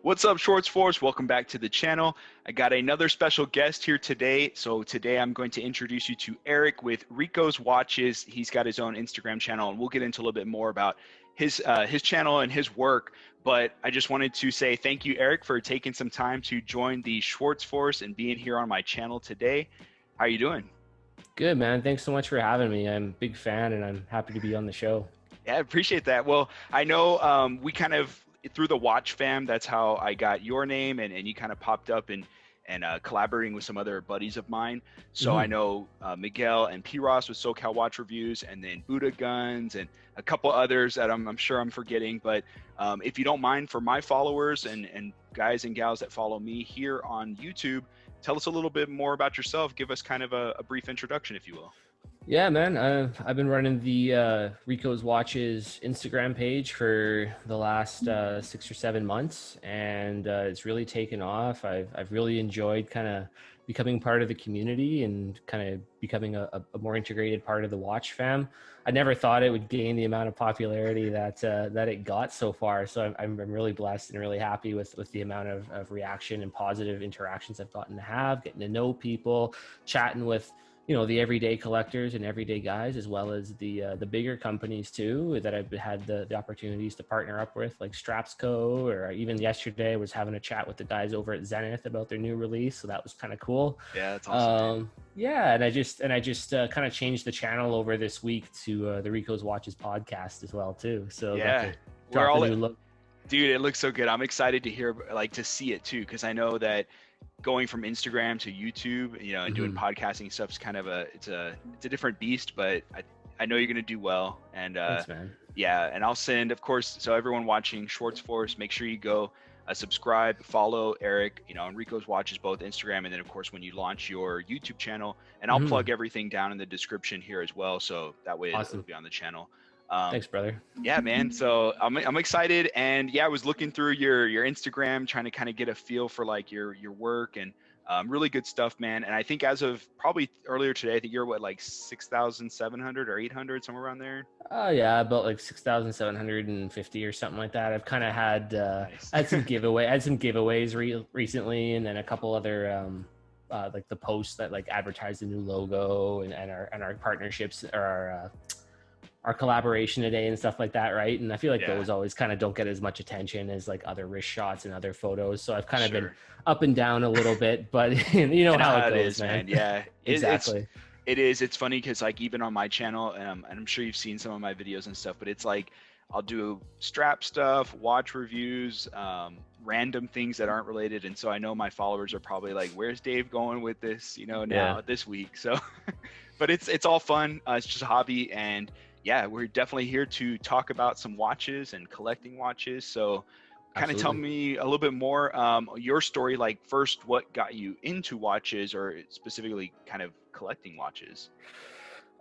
What's up, Schwartz Force? Welcome back to the channel. I got another special guest here today. So today I'm going to introduce you to Eric with Rico's Watches. He's got his own Instagram channel, and we'll get into a little bit more about his channel and his work. But I just wanted to say thank you, Eric, for taking some time to join the Schwartz Force and being here on my channel today. How are you doing? Good, man. Thanks so much for having me. I'm a big fan, and I'm happy to be on the show. Yeah, I appreciate that. Well, I know we kind of, through the Watch Fam, that's how I got your name, and you kind of popped up and collaborating with some other buddies of mine. So I know Miguel and P. Ross with SoCal Watch Reviews, and then Buddha Guns, and a couple others that I'm sure I'm forgetting. But if you don't mind, for my followers and guys and gals that follow me here on YouTube, tell us a little bit more about yourself. Give us kind of a brief introduction, if you will. Yeah, man. I've been running the Rico's Watches Instagram page for the last 6 or 7 months, and it's really taken off. I've really enjoyed kind of becoming part of the community and kind of becoming a more integrated part of the Watch Fam. I never thought it would gain the amount of popularity that it got so far. So I'm really blessed and really happy with the amount of reaction and positive interactions I've gotten to have, getting to know people, chatting with the everyday collectors and everyday guys, as well as the bigger companies too, that I've had the opportunities to partner up with, like Strapsco, or even yesterday I was having a chat with the guys over at Zenith about their new release. So that was kind of cool. Yeah, that's awesome. Yeah. And I just kind of changed the channel over this week to the Rico's Watches podcast as well too. So yeah, dude, it looks so good. I'm excited to hear, to see it too, because I know that going from Instagram to YouTube, and doing podcasting stuff is kind of it's a different beast, but I know you're going to do well. And thanks, man. yeah, and I'll send, of course, so everyone watching Schwartz Force, make sure you go subscribe, follow Eric, on Rico's Watches, both Instagram, and then of course when you launch your YouTube channel, and I'll plug everything down in the description here as well, so that way it'll be on the channel. Thanks, brother. Yeah, man. So I'm excited, and yeah, I was looking through your Instagram, trying to kind of get a feel for like your work, and really good stuff, man. And I think as of probably earlier today, I think you're what, like 6,700 or 800, somewhere around there. Yeah, about like 6,750 or something like that. I've kind of had Nice. I had some giveaways recently, and then a couple other like the posts that like advertise the new logo and our partnerships, or our collaboration today and stuff like that, right? And I feel like those always kind of don't get as much attention as like other wrist shots and other photos. So I've kind of been up and down a little bit, but you know how it goes, man. Yeah, exactly. It's funny because like even on my channel, and I'm sure you've seen some of my videos and stuff, but it's like I'll do strap stuff, watch reviews, random things that aren't related, and so I know my followers are probably like, "Where's Dave going with this?" Now this week. So, but it's all fun. It's just a hobby, and yeah, we're definitely here to talk about some watches and collecting watches. So kind of tell me a little bit more your story, like first what got you into watches, or specifically kind of collecting watches.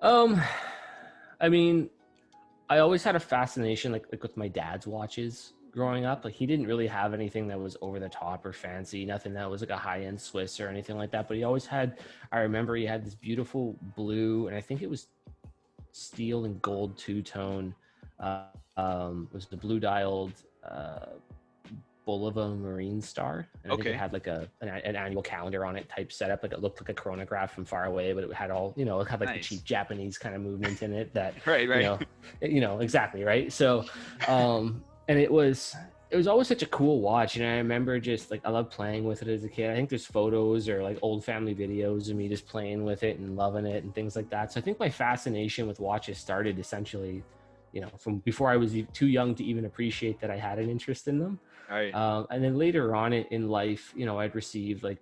I mean, I always had a fascination like with my dad's watches growing up. Like he didn't really have anything that was over the top or fancy, nothing that was like a high-end Swiss or anything like that, but he always had, I remember he had this beautiful blue, and I think it was steel and gold two-tone, was the blue dialed Bulova Marine Star, and I think it had like an annual calendar on it type setup. Like it looked like a chronograph from far away, but it had all, it had like the cheap Japanese kind of movement in it that right. Exactly, right? So and it was always such a cool watch, and I remember just like I loved playing with it as a kid. I think there's photos or like old family videos of me just playing with it and loving it and things like that. So I think my fascination with watches started essentially, from before I was too young to even appreciate that I had an interest in them. Right. And then later on in life, I'd received like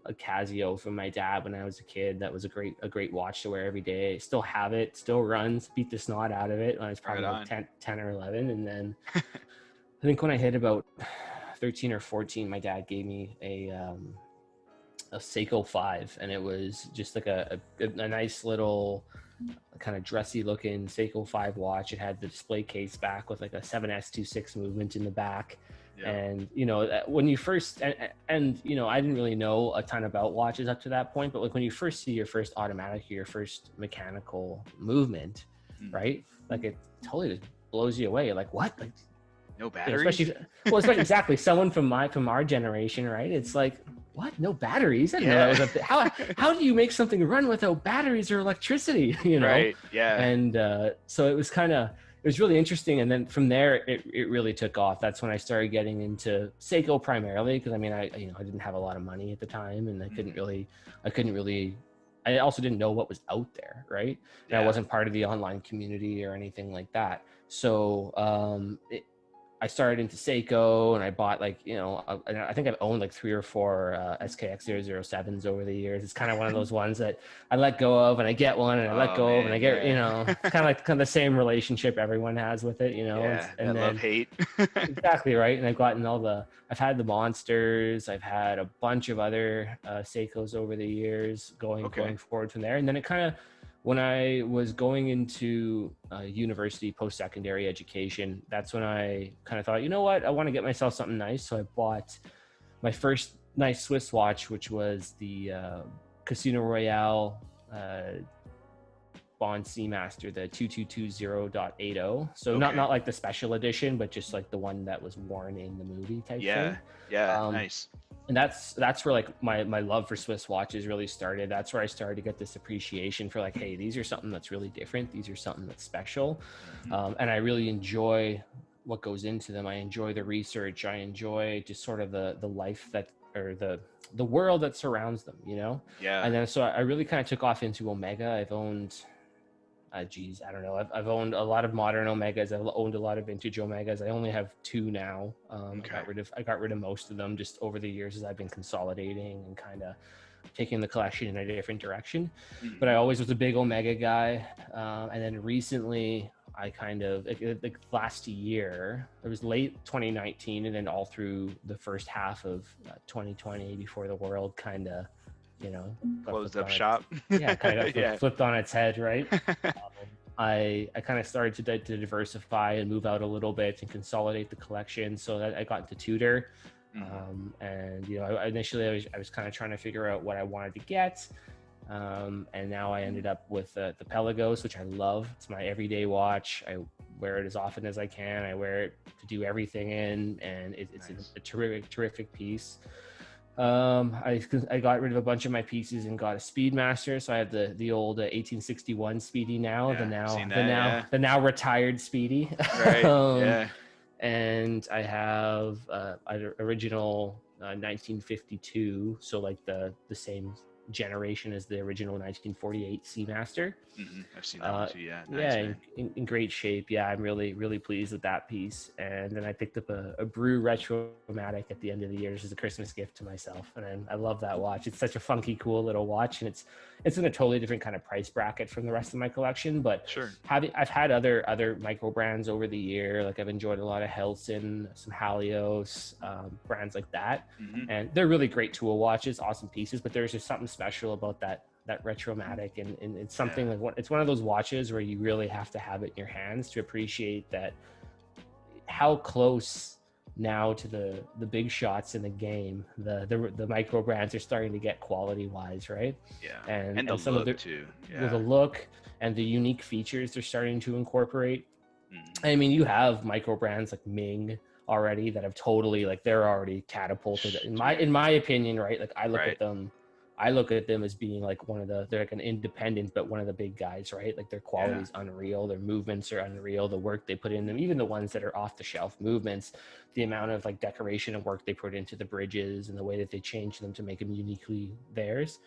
a Casio from my dad when I was a kid. That was a great watch to wear every day. Still have it, still runs, beat the snot out of it when I was probably like 10 or 11. And then I think when I hit about 13 or 14, my dad gave me a Seiko 5, and it was just like a nice little kind of dressy looking Seiko 5 watch. It had the display case back with like a 7S26 movement in the back. And when you first and I didn't really know a ton about watches up to that point, but like when you first see your first automatic or your first mechanical movement, right, like it totally just blows you away. You're like, what? Like No You know, batteries? especially exactly someone from our generation, right? It's like, what? No batteries? I didn't know that Yeah. was a thing. How do you make something run without batteries or electricity? You know? Right. Yeah. And so it was really interesting. And then from there, it really took off. That's when I started getting into Seiko primarily, because I mean, I didn't have a lot of money at the time, and I couldn't really. I also didn't know what was out there, right? And I Yeah. wasn't part of the online community or anything like that. So I started into Seiko, and I bought I think I've owned like 3 or 4 SKX 007s over the years. It's kind of one of those ones that I let go of and I get one, and I let Oh go of and I man, get, yeah. it's kind of the same relationship everyone has with it, Yeah, and that love then hate. exactly right. And I've had the monsters, I've had a bunch of other Seikos over the years Okay. going forward from there. And then it kind of, when I was going into university, post-secondary education, that's when I kind of thought, you know what, I want to get myself something nice. So I bought my first nice Swiss watch, which was the Casino Royale Bond Seamaster, the 2220.80. So Okay. not like the special edition, but just like the one that was worn in the movie type thing. Yeah. Yeah. Um, Nice. and that's where like my love for Swiss watches really started. That's where I started to get this appreciation for like, hey, these are something that's really different. These are something that's special, and I really enjoy what goes into them. I enjoy the research. I enjoy just sort of the life that, or the world that surrounds them, Yeah. And then so I really kind of took off into Omega. I've owned I don't know. I've owned a lot of modern Omegas. I've owned a lot of vintage Omegas. I only have 2 now. Okay. I got rid of most of them just over the years as I've been consolidating and kind of taking the collection in a different direction. But I always was a big Omega guy. And then recently, I kind of like last year, it was late 2019, and then all through the first half of 2020, before the world kind of, Closed up shop. kind of got flipped on its head, right? Yeah. I kind of started to diversify and move out a little bit and consolidate the collection, so that I got into Tudor. And initially I was kind of trying to figure out what I wanted to get, and now I ended up with the Pelagos, which I love. It's my everyday watch. I wear it as often as I can. I wear it to do everything in, and it's nice. A terrific piece. I got rid of a bunch of my pieces and got a Speedmaster. So I have the old 1861 Speedy now, the now retired Speedy. Right. Yeah. And I have an original 1952, so like the same generation as the original 1948 Seamaster. I've seen that one too. Yeah. Nice, in great shape. Yeah, I'm really pleased with that piece. And then I picked up a Brew Retromatic at the end of the year as a Christmas gift to myself, and I love that watch. It's such a funky, cool little watch, and it's in a totally different kind of price bracket from the rest of my collection. But sure, I've had other micro brands over the year. Like I've enjoyed a lot of Helson, some Halios, brands like that, and they're really great tool watches, awesome pieces. But there's just something special about that Retromatic, and it's something like it's one of those watches where you really have to have it in your hands to appreciate that, how close now to the big shots in the game the micro brands are starting to get quality wise, right? And the some look of too. With the look and the unique features they're starting to incorporate. I mean, you have micro brands like Ming already that have totally, like, they're already catapulted in my opinion, right? Like I look at them as being like they're like an independent, but one of the big guys, right? Like their quality is unreal. Their movements are unreal. The work they put in them, even the ones that are off the shelf movements, the amount of like decoration and work they put into the bridges and the way that they change them to make them uniquely theirs.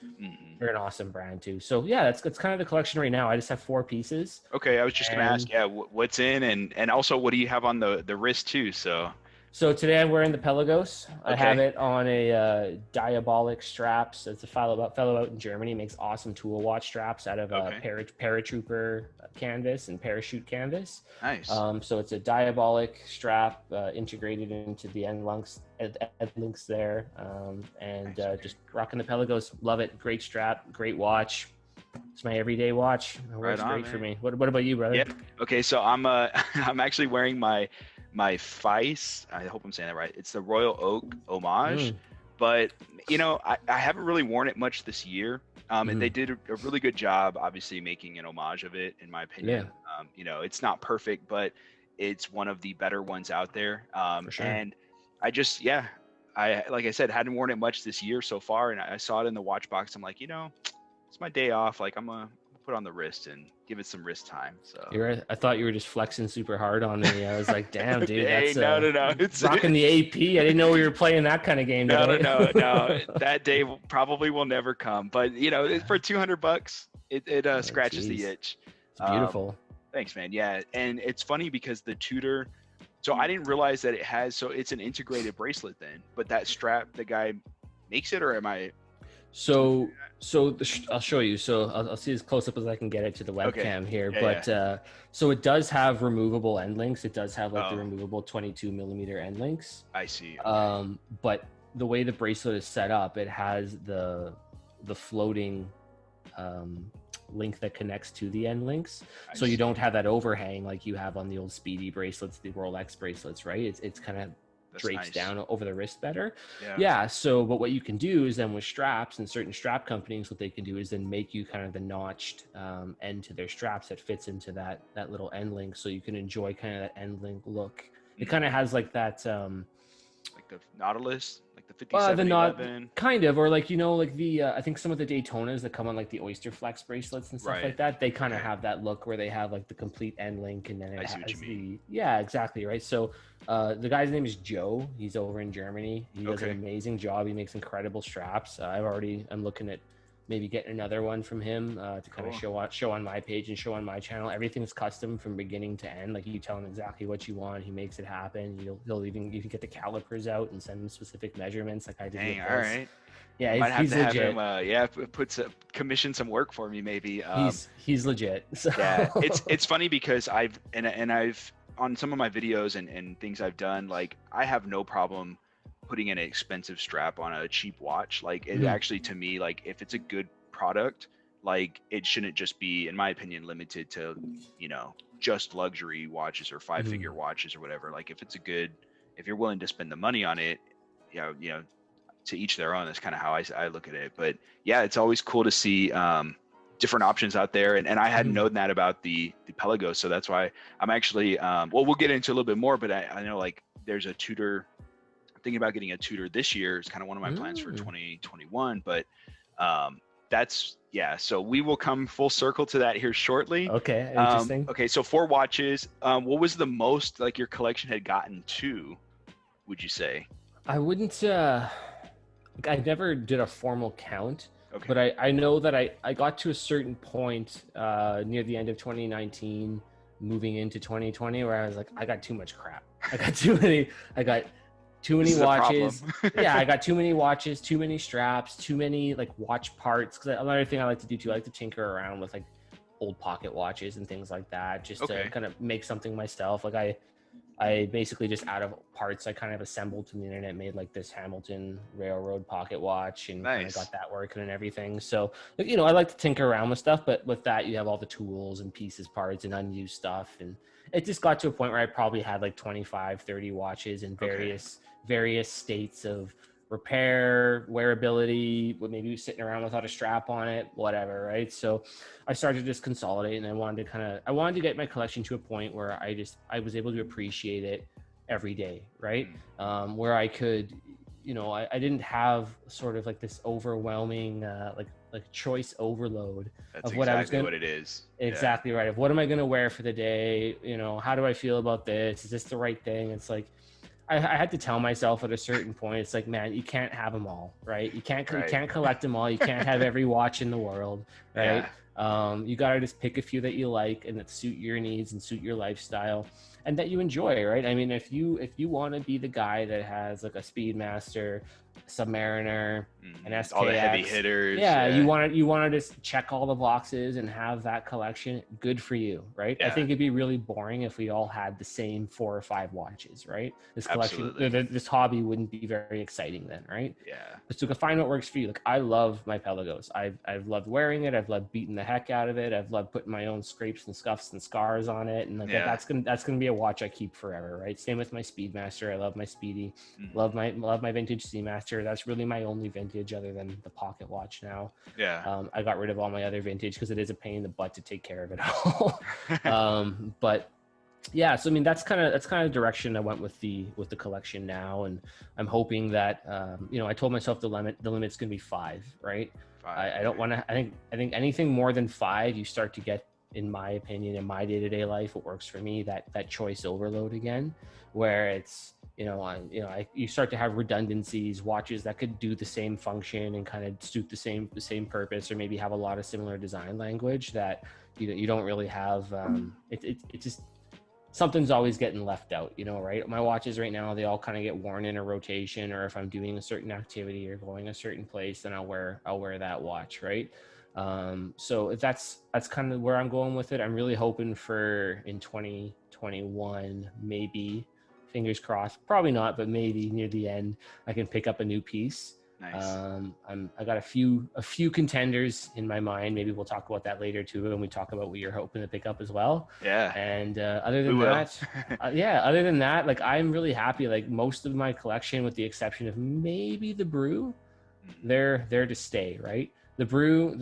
They're an awesome brand too. So yeah, that's kind of the collection right now. I just have 4 pieces. Okay. I was just going to ask, what's in, and also what do you have on the wrist too? So today I'm wearing the Pelagos. Okay. I have it on a Diabolic straps. It's a fellow out in Germany. Makes awesome tool watch straps out of paratrooper canvas and parachute canvas. Nice. So it's a Diabolic strap integrated into the end links there, and nice. Just rocking the Pelagos. Love it. Great strap. Great watch. It's my everyday watch. It works great for me. What about you, brother? Yeah. Okay. So I'm actually wearing my Feist, I hope I'm saying that right. It's the Royal Oak Homage, but I haven't really worn it much this year. And they did a really good job, obviously, making an homage of it, in my opinion. It's not perfect, but it's one of the better ones out there. For sure. And I just, yeah, I, like I said, hadn't worn it much this year so far. And I saw it in the watch box. I'm like, it's my day off. Like I'm going to put on the wrist and give it some wrist time. So I thought you were just flexing super hard on me. I was like, damn, dude, hey, that's no. It's rocking the AP. I didn't know we were playing that kind of game today. No. That day probably will never come. But for $200, it scratches the itch. It's beautiful. Thanks, man. Yeah, and it's funny because the Tudor. So I didn't realize that it has. So it's an integrated bracelet then. But that strap, the guy makes it, or am I? So I'll show you. So I'll see as close up as I can get it to the webcam here. Yeah, but so it does have removable end links. It does have like the removable 22 millimeter end links. I see. Okay. But the way the bracelet is set up, it has the floating link that connects to the end links. So you don't have that overhang like you have on the old Speedy bracelets, the Rolex bracelets, right? It's kind of drapes down over the wrist better. Yeah. So, but what you can do is then with straps and certain strap companies, what they can do is then make you kind of the notched end to their straps that fits into that little end link. So you can enjoy kind of that end link look. It kind of has like that, like the Nautilus, like the 5711. Kind of, or like, like the, I think some of the Daytonas that come on like the Oyster Flex bracelets and stuff like that, they kind of have that look where they have like the complete end link and then it has yeah, exactly. Right. So the guy's name is Joe. He's over in Germany. He does an amazing job. He makes incredible straps. I'm looking at maybe getting another one from him to kind of show on my page and show on my channel. Everything's custom from beginning to end. Like you tell him exactly what you want, he makes it happen. He'll even, you can get the calipers out and send him specific measurements like I did. Dang, all right. Yeah, might have he's to legit. have him commission some work for me maybe. He's legit. So. Yeah, it's funny because I've on some of my videos and things I've done, like I have no problem putting an expensive strap on a cheap watch. Like it actually, to me, like if it's a good product, like it shouldn't just be, in my opinion, limited to, just luxury watches or 5-figure watches or whatever. Like if you're willing to spend the money on it, to each their own. That's kind of how I look at it. But yeah, it's always cool to see different options out there. And I hadn't known that about the Pelagos. So that's why I'm actually, we'll get into a little bit more, but I know like there's a Tudor, thinking about getting a Tudor this year is kind of one of my plans for 2021, but so we will come full circle to that here shortly. Okay, interesting. Okay, so 4 watches. What was the most like your collection had gotten to, would you say? I wouldn't I never did a formal count, but I know that I got to a certain point near the end of 2019 moving into 2020 where I was like, I got too much crap. I got too many watches. Yeah, I got too many watches, too many straps, too many like watch parts. Because another thing I like to do too, I like to tinker around with like old pocket watches and things like that, just to kind of make something myself. Like I basically just out of parts I kind of assembled from the internet, made like this Hamilton Railroad pocket watch and kind of got that working and everything. So I like to tinker around with stuff, but with that you have all the tools and pieces, parts and unused stuff, and it just got to a point where I probably had like 25-30 watches in various states of repair, wearability, maybe sitting around without a strap on it, whatever, right? So I started to just consolidate, and I wanted to get my collection to a point where I was able to appreciate it every day, right? Where I could, I didn't have sort of like this overwhelming like choice overload. That's of what I was gonna, what it is. Exactly right. Of what am I going to wear for the day? How do I feel about this? Is this the right thing? It's like, I had to tell myself at a certain point, it's like, man, you can't have them all, right? You can't collect them all. You can't have every watch in the world, right? You got to just pick a few that you like and that suit your needs and suit your lifestyle and that you enjoy, right? I mean, if you want to be the guy that has like a Speedmaster, Submariner, an SKX, all the heavy hitters. You want to just check all the boxes and have that collection. Good for you, right? I think it'd be really boring if we all had the same 4 or 5 watches, right? This collection, this hobby wouldn't be very exciting then, right? Yeah. But so to find what works for you. Like I love my Pelagos. I've loved wearing it. I've loved beating the heck out of it. I've loved putting my own scrapes and scuffs and scars on it, and that's gonna be a watch I keep forever, right? Same with my Speedmaster. I love my Speedy. Love my vintage Seamaster. That's really my only vintage other than the pocket watch now. I got rid of all my other vintage because it is a pain in the butt to take care of it all. But Yeah, so I mean that's kind of direction I went with the collection now, and I'm hoping that I told myself the limit's gonna be 5, right? Five. I don't Okay. want to. I think anything more than 5, you start to get, in my opinion, in my day-to-day life, what works for me, that choice overload again, where it's you start to have redundancies, watches that could do the same function and kind of suit the same purpose, or maybe have a lot of similar design language that you don't really have. It just something's always getting left out, right? My watches right now, they all kind of get worn in a rotation, or if I'm doing a certain activity or going a certain place, then I'll wear that watch, right? So if that's kind of where I'm going with it. I'm really hoping for in 2021, maybe, fingers crossed, probably not, but maybe near the end, I can pick up a new piece. Nice. I got a few contenders in my mind. Maybe we'll talk about that later too, when we talk about what you're hoping to pick up as well. Yeah, And other we than will. that, yeah, other than that, like, I'm really happy. Like, most of my collection, with the exception of maybe the brew, Mhm. they're to stay, right? The brew,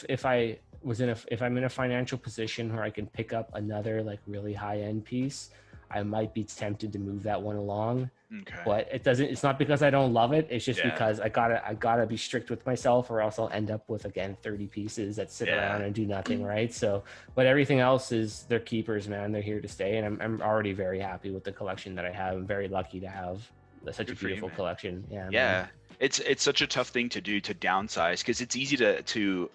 if I'm in a financial position where I can pick up another like really high end piece, I might be tempted to move that one along. Okay. But it's not because I don't love it. It's just Yeah. because I gotta be strict with myself, or else I'll end up with, again, 30 pieces that sit Yeah. around and do nothing, right? So, but everything else they're keepers, man. They're here to stay, and I'm already very happy with the collection that I have. I'm very lucky to have such a Good for you, beautiful man. collection. Yeah, man. Yeah, it's such a tough thing to do, to downsize, because it's easy to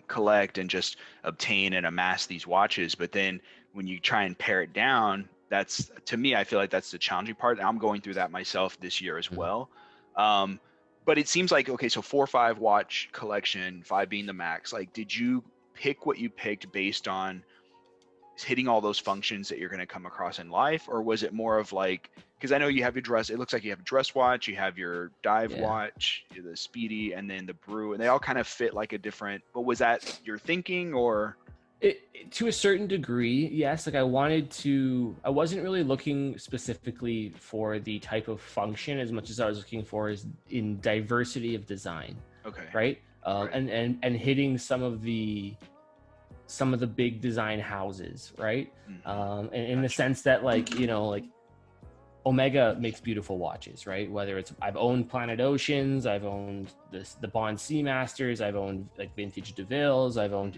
collect and just obtain and amass these watches, but then when you try and pare it down, that's, to me, I feel like that's the challenging part. I'm going through that myself this year as Mhm. well. Um, but it seems like, okay, so 4 or 5 watch collection, 5 being the max. Like, did you pick what you picked based on hitting all those functions that you're going to come across in life, or was it more of like, because I know you have your dress, it looks like you have a dress watch, you have your dive Yeah. watch, the speedy, and then the brew, and they all kind of fit like a different, but was that your thinking, or? To a certain degree, yes. Like, I wasn't really looking specifically for the type of function as much as I was looking for is in diversity of design, Okay. right? Right. And hitting some of the big design houses, right? Hmm. And in the Gotcha. sense that, like Omega makes beautiful watches, right? Whether it's, I've owned Planet Oceans, I've owned the Bond Seamasters, I've owned like vintage DeVilles, I've owned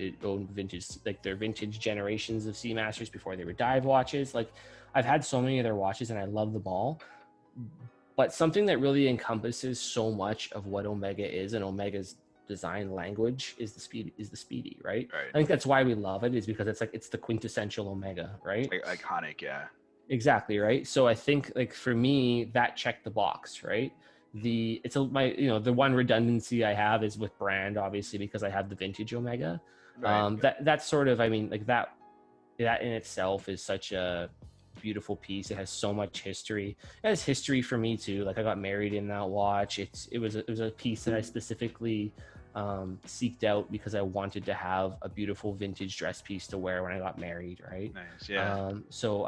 vintage, like their vintage generations of Seamasters before they were dive watches. Like, I've had so many of their watches, and I love them all. But something that really encompasses so much of what Omega is, and Omega's design language, is the speedy, right? Right. I think that's why we love it, is because it's the quintessential Omega, right? Iconic, yeah. Exactly, right. So I think, like, for me, that checked the box, right? The one redundancy I have is with brand, obviously, because I have the vintage Omega. Right. That's sort of, I mean, like, that in itself is such a beautiful piece. It has so much history. It has history for me too. Like, I got married in that watch. It was a piece that I specifically seeked out because I wanted to have a beautiful vintage dress piece to wear when I got married, right? Nice, yeah. So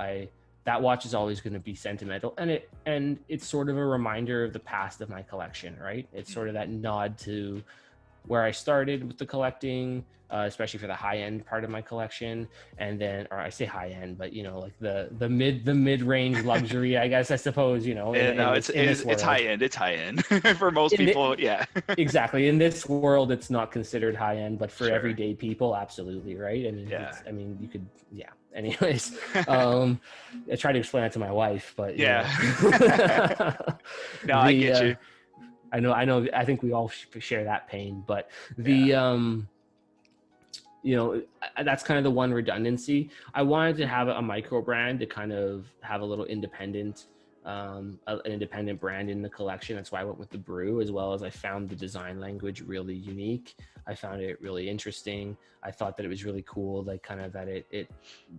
that watch is always going to be sentimental, and it's sort of a reminder of the past of my collection, right? It's sort of Hmm. that nod to where I started with the collecting, especially for the high end part of my collection, and then, or I say high end, but like the mid range luxury, I guess, I suppose, And in no, this it's high world. end. It's high end for most In the, people. Yeah. exactly, in this world, it's not considered high end, but for Sure. everyday people, absolutely, right? I mean, Yeah. you could, yeah. Anyways, um, I tried to explain that to my wife, but Yeah. No, I the get you. I think we all share that pain, but Yeah. the that's kind of the one redundancy. I wanted to have a micro brand to kind of have a little an independent brand in the collection. That's why I went with the brew, as well as I found the design language really unique. I found it really interesting. I thought that it was really cool, like, kind of that it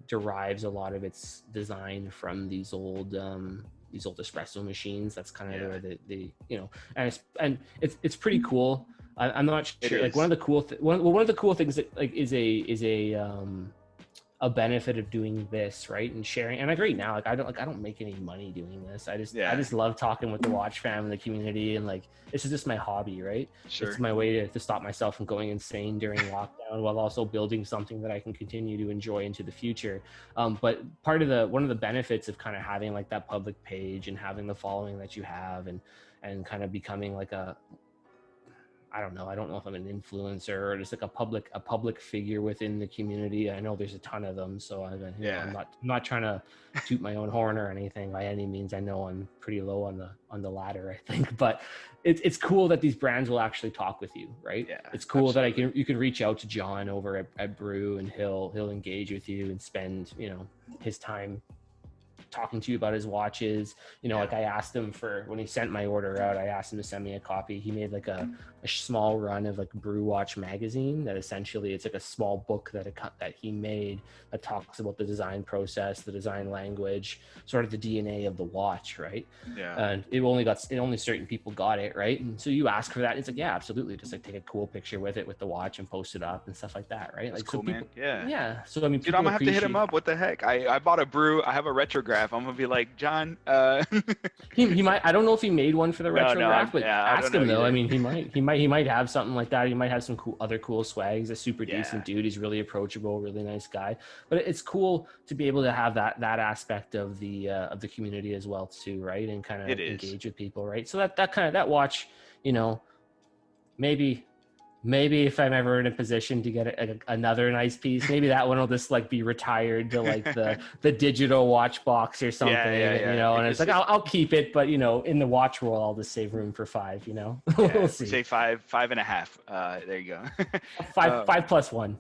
derives a lot of its design from these old espresso machines. That's kind of Yeah. where and it's pretty cool. I'm not It sure. Like, is. one of the cool things that, like, is a a benefit of doing this, right, and sharing. And I agree now, like I don't make any money doing this. I just love talking with the watch fam and the community, and like this is just my hobby, right? Sure. It's my way to stop myself from going insane during lockdown, while also building something that I can continue to enjoy into the future. But one of the benefits of kind of having like that public page and having the following that you have, and kind of becoming like I don't know if I'm an influencer or just like a public figure within the community. I know there's a ton of them, so I'm not trying to toot my own horn or anything by any means. I know I'm pretty low on the ladder, I think, but it's cool that these brands will actually talk with you, right? Yeah, it's cool absolutely. that you can reach out to John over at Brew, and he'll engage with you and spend, his time talking to you about his watches. Like I asked him for, when he sent my order out, I asked him to send me a copy. He made like a small run of like Brew Watch magazine that essentially it's like a small book that he made that talks about the design process, the design language, sort of the DNA of the watch, right? Yeah. And only certain people got it, right? And so you ask for that, and it's like, yeah, absolutely, just like take a cool picture with the watch and post it up and stuff like that, right? That's like cool, so people, man. yeah. So I mean, Dude, I'm gonna have to hit him up. What the heck? I bought a Brew. I have a retrograph. I'm gonna be like, John. He might. I don't know if he made one for the retrograph, but yeah, ask him though. Either. I mean, he might have something like that. He might have some other cool swag. He's a super decent dude. He's really approachable, really nice guy. But it's cool to be able to have that aspect of the community as well too, right? And kind of engage with people, right? So that watch, maybe if I'm ever in a position to get another nice piece, maybe that one will just like be retired to like the digital watch box or something, and it's like, I'll keep it, but in the watch world, I'll just save room for 5, we'll see. Say 5.5. There you go. 5 plus 1.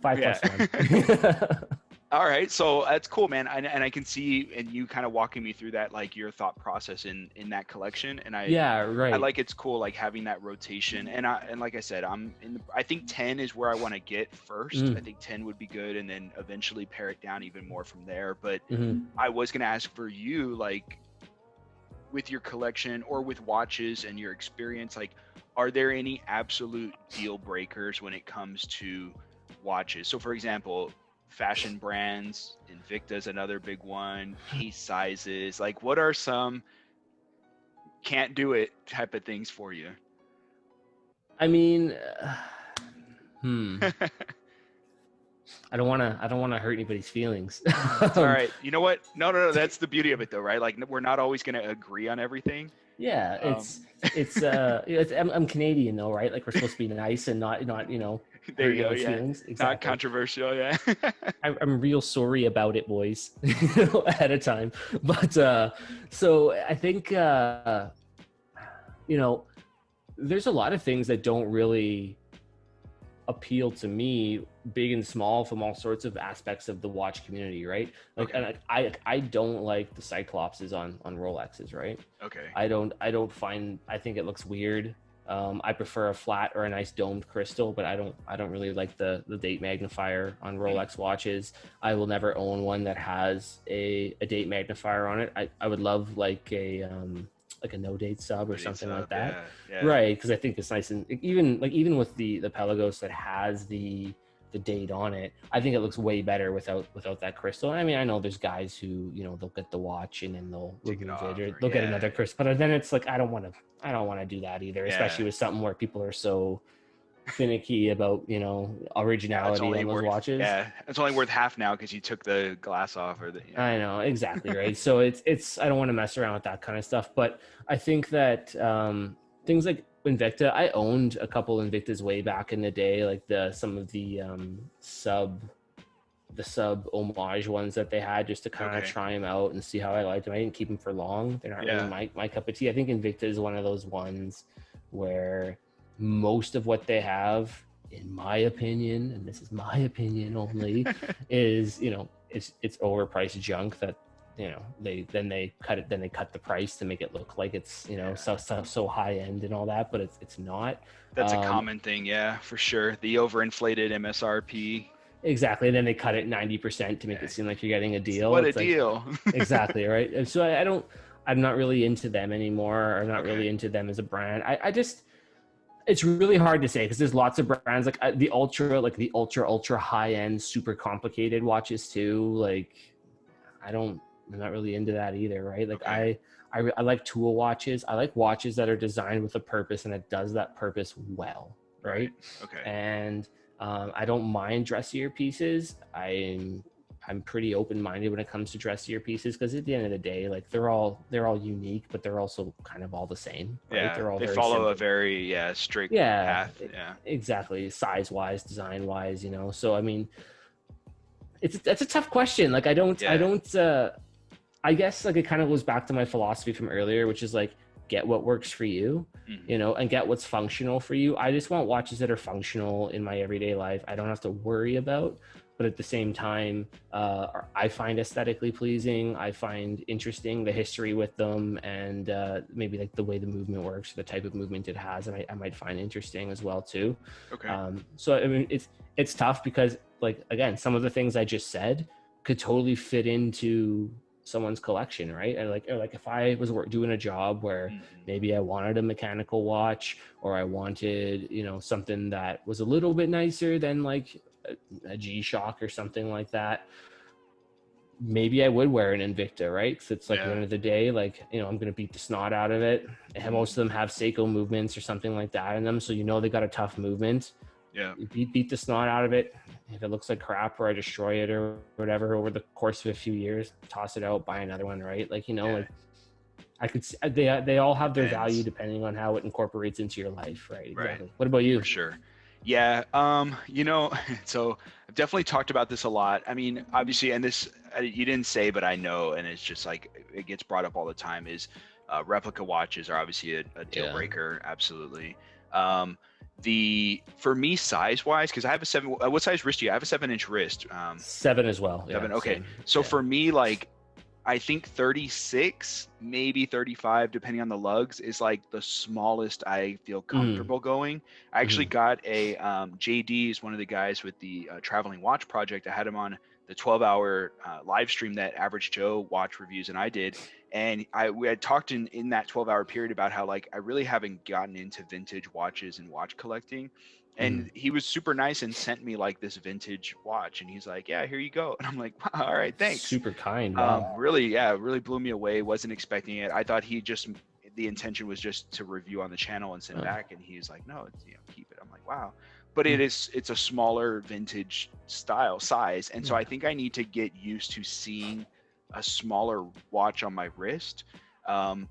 All right, so that's cool, man. And I can see, and you kind of walking me through that, like your thought process in that collection. And I like, it's cool, like having that rotation. And like I said, I think 10 is where I want to get first. I think 10 would be good, and then eventually pare it down even more from there. But I was gonna ask for you, like with your collection or with watches and your experience, like, are there any absolute deal breakers when it comes to watches? So for example, fashion brands, Invicta's another big one, case sizes, like what are some can't do it type of things for you? I mean, I don't want to hurt anybody's feelings. All right. You know what? No. That's the beauty of it though, right? Like we're not always going to agree on everything. Yeah. I'm Canadian though, right? Like we're supposed to be nice and not, there you go. Yeah. Feelings. Exactly. Not controversial. Yeah. I'm real sorry about it, boys, ahead of time. But, so I think, there's a lot of things that don't really appeal to me, big and small, from all sorts of aspects of the watch community, right? Like, and I don't like the Cyclopses on Rolexes, right? Okay. I think it looks weird. I prefer a flat or a nice domed crystal, but I don't really like the date magnifier on Rolex watches. I will never own one that has a date magnifier on it. I would love like a no date sub or something like that. Yeah. Right, because I think it's nice, and even with the Pelagos that has the date on it, I think it looks way better without that crystal. I mean, I know there's guys who they'll get the watch and then they'll remove it, or they'll get another crystal, but then it's like I don't want to do that either, especially with something where people are so finicky about originality on those watches. Yeah, it's only worth half now because you took the glass off, or I know, exactly, right? So it's I don't want to mess around with that kind of stuff, but I think that things like Invicta, I owned a couple Invictas way back in the day, like some of the sub homage ones that they had, just to kind of try them out and see how I liked them. I didn't keep them for long. They're not really my cup of tea. I think Invicta is one of those ones where most of what they have, in my opinion, and this is my opinion only, is it's overpriced junk that they cut the price to make it look like it's so high end and all that, but it's not. That's a common thing, yeah, for sure. The overinflated MSRP. Exactly, and then they cut it 90% to make it seem like you're getting a deal. What a deal! Exactly, right. And so I'm not really into them anymore. I'm not really into them as a brand. It's really hard to say because there's lots of brands like the ultra high end, super complicated watches too. Like, I'm not really into that either, right? Like Okay. I like tool watches. I like watches that are designed with a purpose and it does that purpose well, Right. right? Okay. And I don't mind dressier pieces. I'm pretty open-minded when it comes to dressier pieces because at the end of the day, like they're all unique, but they're also kind of all the same, right? Yeah. They're all They very follow a simple. very strict Yeah, path. Yeah. exactly. Size-wise, design-wise, you know. So I mean, that's a tough question. Like Yeah. I guess like it kind of goes back to my philosophy from earlier, which is like get what works for you, Hmm. you know, and get what's functional for you. I just want watches that are functional in my everyday life. I don't have to worry about, but at the same time, I find aesthetically pleasing. I find interesting the history with them and maybe like the way the movement works, the type of movement it has, and I might find interesting as well too. Okay. So I mean, it's tough because like again, some of the things I just said could totally fit into someone's collection, right? And like, or like if I was doing a job where Hmm. maybe I wanted a mechanical watch or I wanted, you know, something that was a little bit nicer than like a G-Shock or something like that, maybe I would wear an Invicta, right? Because it's like at the Yeah. end of the day, like, you know, I'm going to beat the snot out of it. And most of them have Seiko movements or something like that in them. So, you know, they got a tough movement. Yeah. Beat the snot out of it. If it looks like crap or I destroy it or whatever over the course of a few years, toss it out, buy another one, right? Like, you know, Yeah. like I could see they all have their value Depends. depending on how it incorporates into your life, right? Right. Exactly. What about For you? sure. Yeah. You know, so I've definitely talked about this a lot. I mean, obviously, and this you didn't say, but I know, and it's just like it gets brought up all the time. Is replica watches are obviously a deal Yeah. breaker. Absolutely. For me, size wise, because I have a 7. What size wrist do you have? I have a 7-inch wrist. 7 as well. 7. Yeah. Okay. Same. So Yeah. for me, like I think 36, maybe 35, depending on the lugs, is like the smallest I feel Mm. comfortable going. I actually Mm-hmm. got a JD is one of the guys with the Traveling Watch Project. I had him on the 12-hour live stream that Average Joe watch reviews, and I did. And we had talked in that 12-hour period about how like I really haven't gotten into vintage watches and watch collecting. Mm-hmm. And he was super nice and sent me like this vintage watch, and he's like, "Yeah, here you go." And I'm like, wow, "All right, thanks." Super kind. Wow. Really, yeah, it really blew me away. Wasn't expecting it. I thought the intention was just to review on the channel and send Oh. back, and he's like, no, keep it. I'm like, wow. But Mm. it's a smaller vintage style size, and so Yeah. I think I need to get used to seeing a smaller watch on my wrist. Um,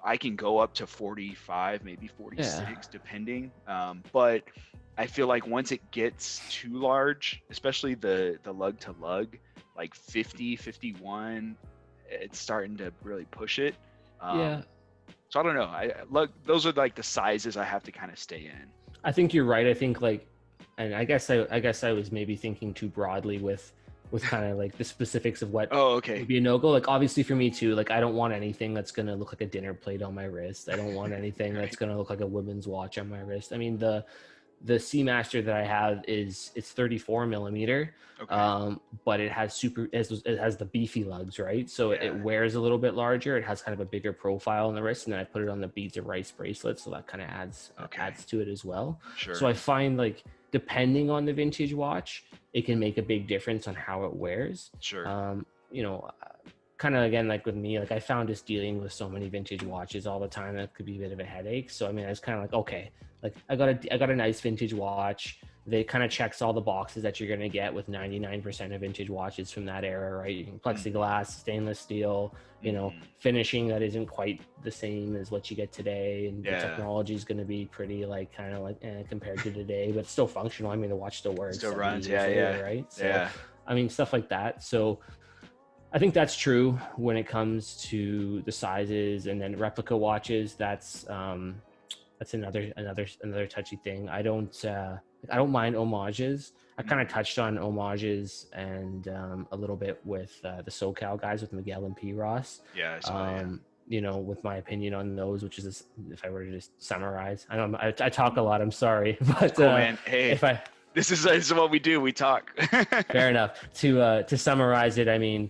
I can go up to 45, maybe 46, Yeah. depending. But I feel like once it gets too large, especially the lug to lug, like 50, 51, it's starting to really push it. Yeah. So I don't know. Those are like the sizes I have to kind of stay in. I think you're right. I think like, and I guess I was maybe thinking too broadly with kind of like the specifics of what Oh, would okay. be a no-go. Like obviously for me too, like I don't want anything that's going to look like a dinner plate on my wrist. I don't want anything that's Right. going to look like a women's watch on my wrist. I mean, the Seamaster that I have it's 34 millimeter, Okay. but it has the beefy lugs, right? So it Yeah. wears a little bit larger. It has kind of a bigger profile on the wrist, and then I put it on the beads of rice bracelet, so that kind of Okay. adds to it as well. Sure. So I find like depending on the vintage watch, it can make a big difference on how it wears. Sure. You know, kind of again like with me, like I found just dealing with so many vintage watches all the time that could be a bit of a headache. So I mean, I was kind of like, okay, like I got a nice vintage watch. They kind of checks all the boxes that you're going to get with 99% of vintage watches from that era, right? You can plexiglass, stainless steel, you know, finishing that isn't quite the same as what you get today, and the technology is going to be pretty like kind of like compared to today, but still functional. I mean, the watch still works, still runs. later, right? So I mean, stuff like that. So I think that's true when it comes to the sizes, and then replica watches. That's another touchy thing. I don't mind homages. I kind of touched on homages and a little bit with the SoCal guys with Miguel and P. Ross. Yeah. I saw that, You know, with my opinion on those, which is if I were to just summarize, I talk a lot. I'm sorry, but cool, man. Hey, if I this is what we do. We talk. fair enough to summarize it. I mean,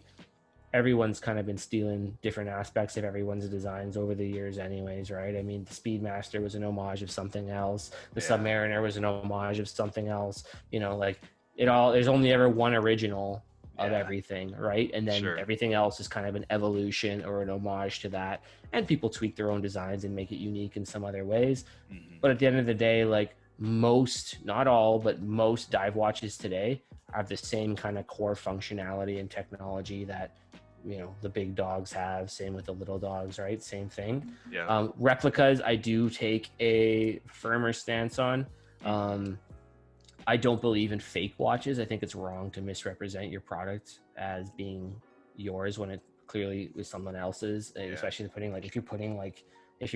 everyone's kind of been stealing different aspects of everyone's designs over the years anyways, right? I mean, the Speedmaster was an homage of something else. The Submariner was an homage of something else. You know, like there's only ever one original of everything, right? And then everything else is kind of an evolution or an homage to that. And people tweak their own designs and make it unique in some other ways. But at the end of the day, like most, not all, but most dive watches today have the same kind of core functionality and technology that, you know, the big dogs have. Same with the little dogs, right? Same thing. Replicas, I do take a firmer stance on. I don't believe in fake watches. I think it's wrong to misrepresent your product as being yours when it clearly was someone else's, especially putting like, if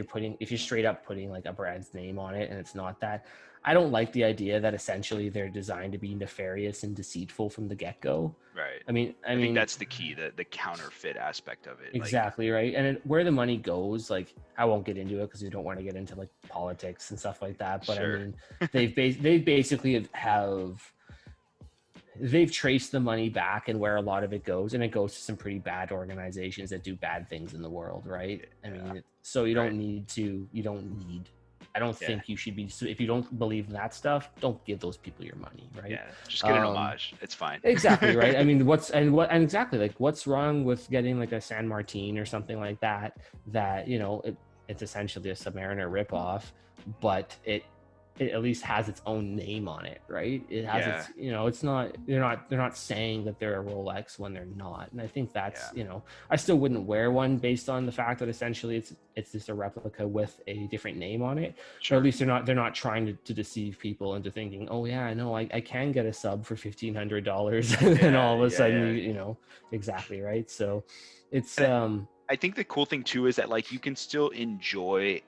you're straight up putting like a brand's name on it and it's not that. I don't like the idea that essentially they're designed to be nefarious and deceitful from the get-go. Right. I mean, that's the key, the counterfeit aspect of it. Exactly, right. And where the money goes, like, I won't get into it because we don't want to get into like politics and stuff like that. But I mean, they basically they've traced the money back and where a lot of it goes, and it goes to some pretty bad organizations that do bad things in the world, right? I mean, so you don't need. I don't think you should be. So if you don't believe in that stuff, don't give those people your money, right? Yeah, just get an homage. It's fine. Exactly, right? I mean, what's wrong with getting like a San Martin or something like that? That, you know, it's essentially a Submariner ripoff, but it at least has its own name on it, right? It has its, you know, it's not, they're not saying that they're a Rolex when they're not. And I think that's, you know, I still wouldn't wear one based on the fact that essentially it's just a replica with a different name on it. Or at least they're not trying to deceive people into thinking, oh yeah, I know I can get a sub for $1,500 and then all of a sudden you know, exactly, right? So it's I think the cool thing too is that like you can still enjoy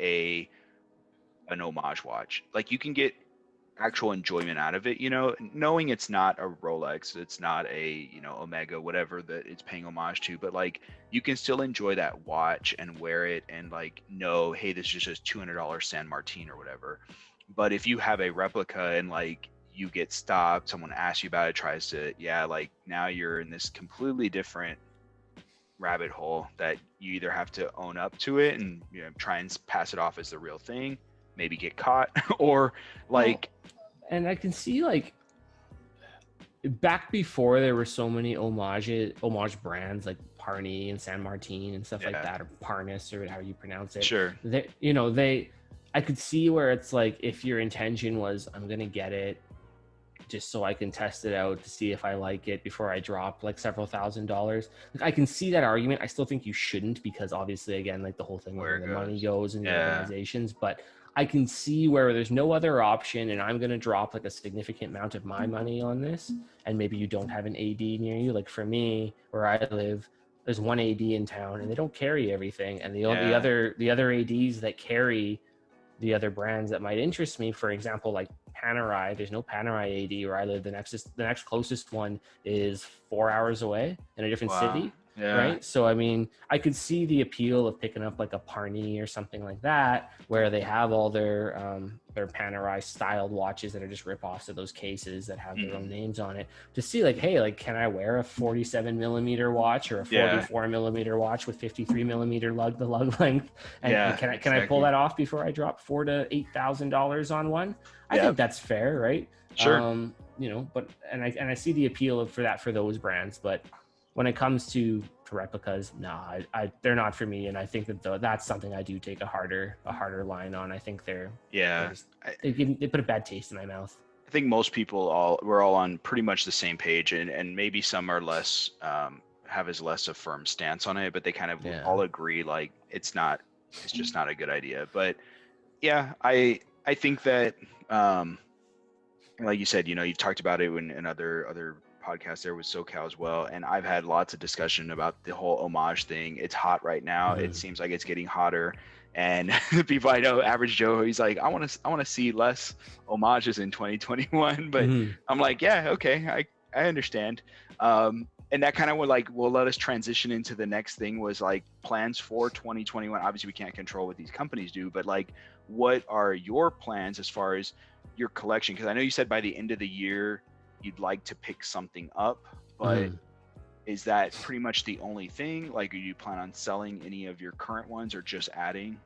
an homage watch. Like you can get actual enjoyment out of it, you know, knowing it's not a Rolex, it's not a, you know, Omega, whatever that it's paying homage to, but like you can still enjoy that watch and wear it and like know, hey, this is just $200 San Martin or whatever. But if you have a replica and like you get stopped, someone asks you about it, tries to, like now you're in this completely different rabbit hole that you either have to own up to it and, you know, try and pass it off as the real thing, maybe get caught, or like, and I can see like back before there were so many homage brands like Parney and San Martin and stuff like that, or Parnis or how you pronounce it. I could see where it's like, if your intention was, I'm gonna get it just so I can test it out to see if I like it before I drop like several $1,000s. Like, I can see that argument. I still think you shouldn't, because obviously, again, like the whole thing where the money goes in the organizations, but I can see where there's no other option and I'm going to drop like a significant amount of my money on this. And maybe you don't have an AD near you. Like for me, where I live, there's one AD in town and they don't carry everything. And the other ADs that carry the other brands that might interest me, for example, like Panerai, there's no Panerai AD where I live. The next closest one is 4 hours away in a different city. Right. So, I mean, I could see the appeal of picking up like a Parney or something like that, where they have all their Panerai styled watches that are just ripoffs of those cases that have their own names on it, to see like, hey, like, can I wear a 47 millimeter watch or a 44 millimeter watch with 53 millimeter lug length? And can I pull that off before I drop $4,000 to $8,000 on one? I think that's fair. Right. Sure. You know, but, and I see the appeal for those brands, but when it comes to replicas, they're not for me, and I think that that's something I do take a harder line on. I think they put a bad taste in my mouth. I think most people we're all on pretty much the same page, and maybe some are less have as less a firm stance on it, but they kind of all agree like it's just not a good idea. But yeah, I think that like you said, you know, you've talked about it in other podcast there with SoCal as well, and I've had lots of discussion about the whole homage thing. It's hot right now. It seems like it's getting hotter, and the people I know, average Joe, he's like, I want to see less homages in 2021. But I'm like, yeah, okay, I understand. And that kind of will let us transition into the next thing, was like plans for 2021. Obviously we can't control what these companies do, but like, what are your plans as far as your collection? Because I know you said by the end of the year you'd like to pick something up, but is that pretty much the only thing? Like, do you plan on selling any of your current ones or just adding?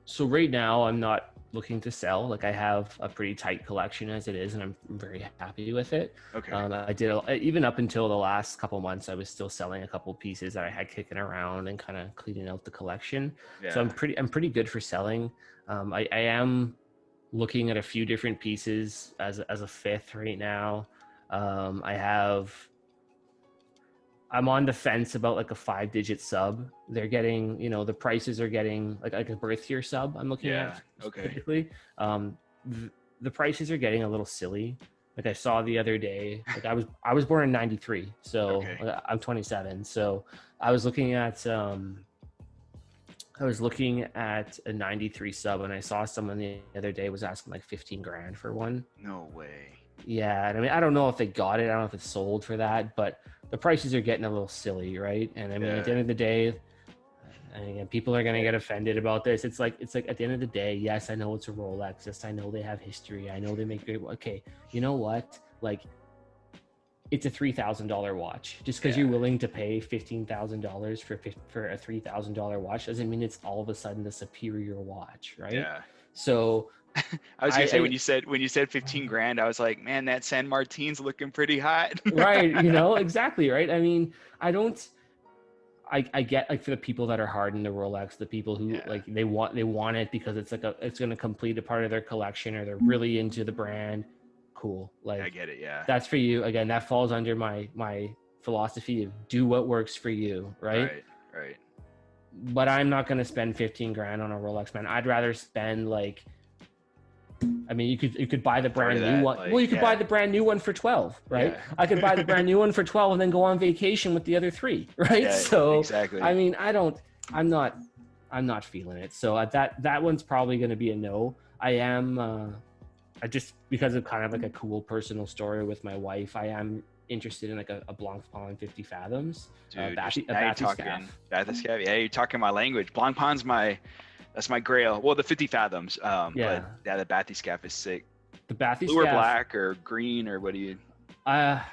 So right now I'm not looking to sell. Like, I have a pretty tight collection as it is, and I'm very happy with it. Okay. I did, even up until the last couple months, I was still selling a couple pieces that I had kicking around and kind of cleaning out the collection. Yeah. So I'm pretty good for selling. I am looking at a few different pieces as a fifth right now. I'm on the fence about like a 5-digit sub. They're getting, the prices are getting like a birth year sub. I'm looking at typically. The prices are getting a little silly. Like, I saw the other day, like I was born in 93, so I'm 27. So I was looking at a 93 sub, and I saw someone the other day was asking like 15 grand for one. No way. Yeah, and I mean, I don't know if they got it. I don't know if it's sold for that, but the prices are getting a little silly, right? And I mean, at the end of the day, and again, people are gonna get offended about this. It's like at the end of the day, yes, I know it's a Rolex. Yes, I know they have history. I know they make great. Okay, you know what? Like, it's a $3,000 watch. Just because you're willing to pay $15,000 for a $3,000 watch doesn't mean it's all of a sudden the superior watch, right? Yeah. So I was gonna say, when you said 15 grand, I was like, man, that San Martin's looking pretty hot. Right, exactly, right. I mean, I get, like, for the people that are hard in the Rolex, the people who like they want it because it's like it's going to complete a part of their collection, or they're really into the brand. Cool. Like, I get it. Yeah. That's for you. Again, that falls under my philosophy of do what works for you, right? Right. But I'm not going to spend 15 grand on a Rolex, man. I'd rather spend, like, I mean, you could buy the brand new one. Like, well, you could buy the brand new one for 12, right? Yeah. I could buy the brand new one for 12 and then go on vacation with the other 3, right? Yeah, so exactly. I mean, I'm not feeling it. So that one's probably going to be a no. I am, I just, because of kind of like a cool personal story with my wife, I am interested in like a Blancpain 50 Fathoms. Dude, Bathyscaphe. Yeah, you're talking my language. Blancpain's that's my grail. Well, the 50 Fathoms. But yeah, the Bathyscaphe is sick. The Bathyscaphe. Blue or black or green, or what do you? I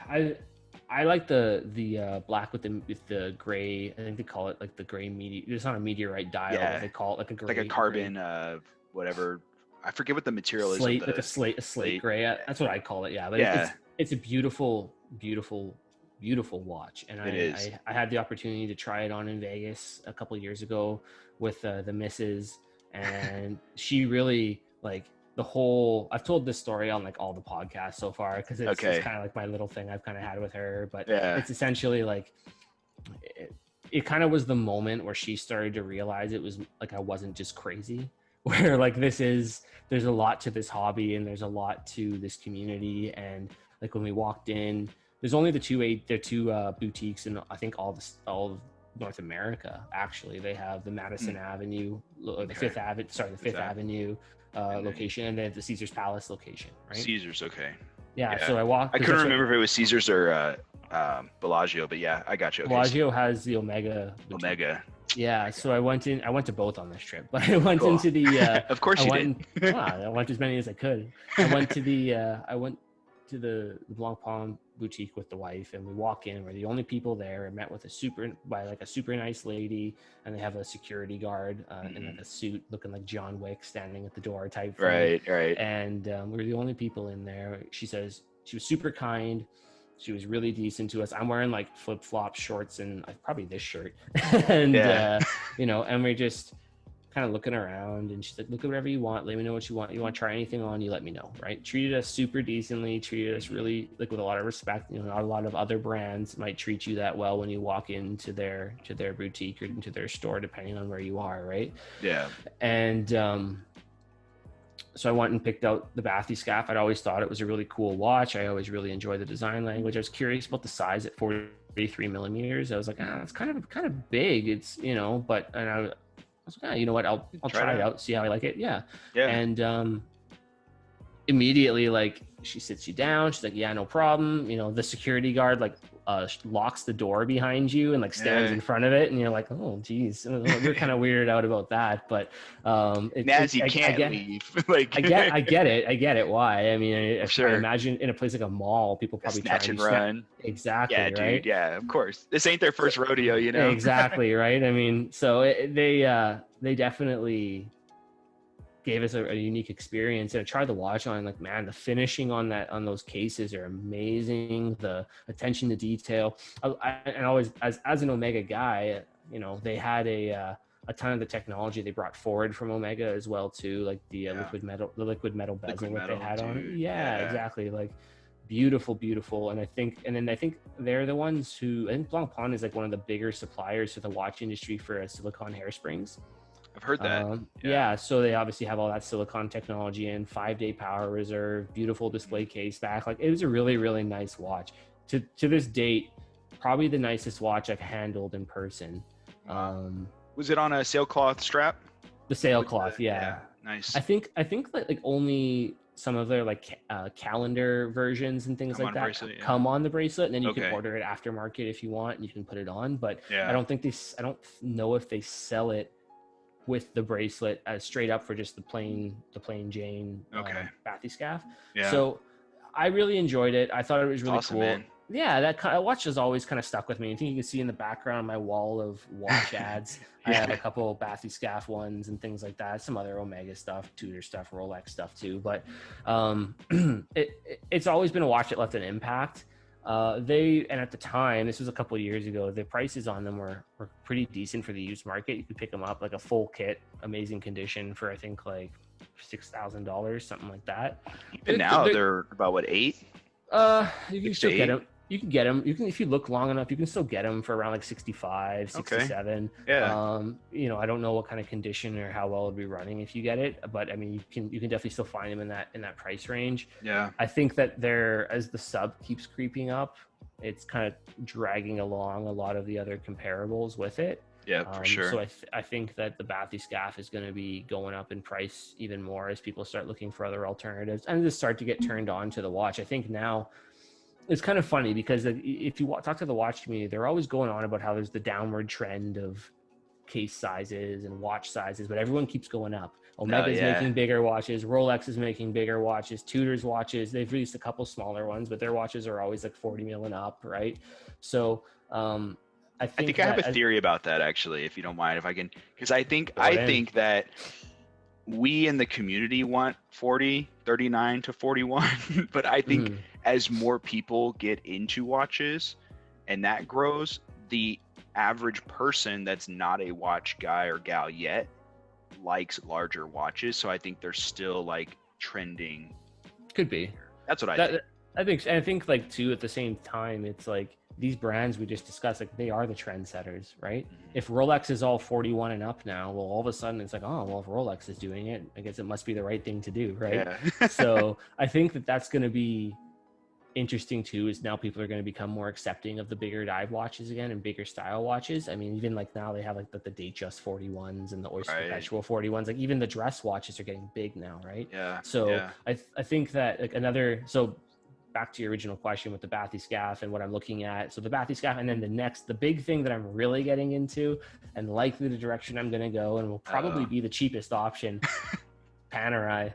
like the black with the gray. I think they call it like the gray It's not a meteorite dial. Yeah. They call it like a gray. Like a carbon, whatever. I forget what the material is. Like a slate gray. That's what I call it. Yeah, but it's a beautiful watch, and I had the opportunity to try it on in Vegas a couple of years ago with the missus, and she really, like, the whole, I've told this story on like all the podcasts so far because it's kind of like my little thing I've kind of had with her, but it's essentially like it kind of was the moment where she started to realize it was like I wasn't just crazy, where like there's a lot to this hobby and there's a lot to this community. And like when we walked in, there's only the two boutiques in I think all of North America. Actually, they have the Madison Avenue, or the Fifth Avenue location, and they have the Caesar's Palace location, right? Caesar's, okay. Yeah. So I couldn't remember if it was Caesar's or Bellagio, but yeah, I got you. Okay. Bellagio has the Omega boutique. Omega. Yeah, so I went to both on this trip, but I went into the of course you did. I went as many as I could. I went to the Blancpain boutique with the wife, and we walk in, we're the only people there. I met with a super nice lady, and they have a security guard in like a suit looking like John Wick standing at the door type thing. Right. And we're the only people in there. She says she was super kind. She was really decent to us. I'm wearing like flip-flops, shorts, and probably this shirt. And, and we're just kind of looking around, and she's like, look at whatever you want. Let me know what you want. You want to try anything on, you let me know, right? Treated us super decently, treated us really like with a lot of respect. Not a lot of other brands might treat you that well when you walk into their boutique or into their store, depending on where you are, right? Yeah. And, so I went and picked out the Bathyscaphe. I'd always thought it was a really cool watch. I always really enjoyed the design language. I was curious about the size at 43 millimeters. I was like, it's kind of big. It's, but, and I was like, you know what? I'll try it out, see how I like it. Yeah. And immediately, like, she sits you down. She's like, yeah, no problem. The security guard, like, locks the door behind you and like stands in front of it, and you're like, oh geez, we're kind of weirded out about that. But Naz, you can't leave. Like I get it. Why? I mean, sure. I imagine in a place like a mall, people probably snatch and run. Exactly. Yeah, right? Dude. Yeah, of course. This ain't their first rodeo, you know. Exactly. Right. I mean, so they definitely gave us a unique experience, and I tried to watch on, like, man, the finishing on those cases are amazing. The attention to detail. And always, as an Omega guy, you know, they had a ton of the technology they brought forward from Omega as well too, like the liquid metal bezel that they had on it. Yeah, exactly. Like beautiful. And I think they're the ones who, I think Blancpain is like one of the bigger suppliers to the watch industry for silicone hairsprings. I've heard that. Yeah, so they obviously have all that silicone technology in, 5-day power reserve, beautiful display case back. Like, it was a really, really nice watch. To this date, probably the nicest watch I've handled in person. Was it on a sailcloth strap? The sailcloth, yeah. Nice. I think that like only some of their like calendar versions and things like that come on the bracelet, and then you can order it aftermarket if you want, and you can put it on. But I don't know if they sell it with the bracelet as straight up for just the plain Jane bathyscaphe. Yeah. So I really enjoyed it. I thought it was really awesome, cool. Man. Yeah, that watch has always kind of stuck with me. I think you can see in the background my wall of watch ads. I have a couple of bathyscaphe ones and things like that. Some other Omega stuff, Tudor stuff, Rolex stuff too. But it's always been a watch that left an impact. And at the time, this was a couple of years ago, the prices on them were pretty decent for the used market. You could pick them up like a full kit, amazing condition, for I think like $6,000, something like that. Even now they're about what, $8? You can still get them. You can get them. You can, if you look long enough, you can still get them for around like 65, 67. Yeah. You know, I don't know what kind of condition or how well it'll be running if you get it, but I mean, you can definitely still find them in that price range. Yeah. I think that as the sub keeps creeping up, it's kind of dragging along a lot of the other comparables with it. Yeah, for sure. So I think that the bathyscaphe is going to be going up in price even more as people start looking for other alternatives and just start to get turned on to the watch. I think now it's kind of funny because if you talk to the watch community, they're always going on about how there's the downward trend of case sizes and watch sizes, but everyone keeps going up. Omega's making bigger watches. Rolex is making bigger watches. Tudor's watches, they've released a couple smaller ones, but their watches are always like 40 mil and up, right? So I think I have a theory about that, actually, if you don't mind, if I can, because I think that we in the community want 39 to 41, but I think as more people get into watches and that grows, the average person that's not a watch guy or gal yet likes larger watches. So I think they're still like trending. Could be. That's what I think like too, at the same time, it's like these brands we just discussed, like they are the trendsetters, right? If Rolex is all 41 and up now, well, all of a sudden it's like, oh, well, if Rolex is doing it, I guess it must be the right thing to do, right? Yeah. So I think that's going to be interesting too, is now people are going to become more accepting of the bigger dive watches again and bigger style watches. I mean, even like now they have like the Datejust 41s and the Oyster Perpetual 41s. Like even the dress watches are getting big now, right? Yeah. So I think that like back to your original question with the bathyscaphe and what I'm looking at. So the bathyscaphe, and then the big thing that I'm really getting into, and likely the direction I'm going to go, and will probably be the cheapest option, Panerai.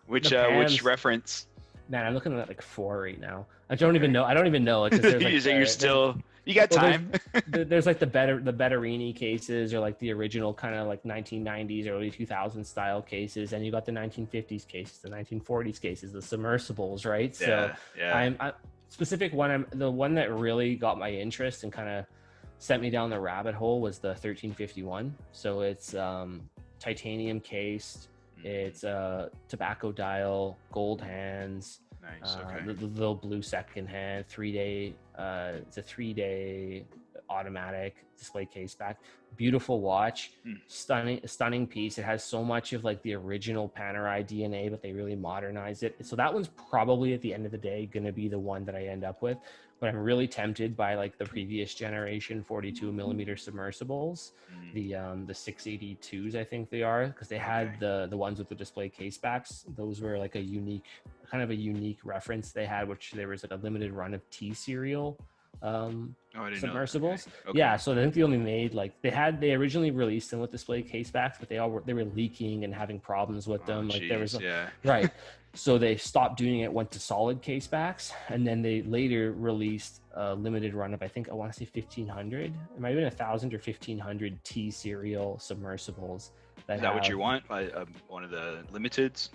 Which reference? Man, I'm looking at like 4 right now. I don't even know it because there's like you got time. There's like the Betterini cases, or like the original kind of like 1990s, early 2000s style cases, and you got the 1950s cases, the 1940s cases, the submersibles, right? So I'm specific one. The one that really got my interest and kind of sent me down the rabbit hole was the 1351. So it's titanium cased. It's tobacco dial, gold hands. Nice. The little blue second hand, 3-day. It's a 3-day automatic display case back. Beautiful watch, stunning piece. It has so much of like the original Panerai DNA, but they really modernized it. So that one's probably at the end of the day going to be the one that I end up with. But I'm really tempted by like the previous generation 42 millimeter submersibles, the 682s, I think they are, because they had the ones with the display case backs. Those were like a unique reference they had, which there was like a limited run of T serial I didn't know that. submersibles. Okay. Yeah, so I think they only made like they originally released them with display case backs, but they were leaking and having problems with them. Like there was yeah. right. So they stopped doing it, went to solid case backs, and then they later released a limited run of, I think I want to say 1,500. It might have been 1,000 or 1,500 T serial submersibles. Is that what you want? One of the limiteds?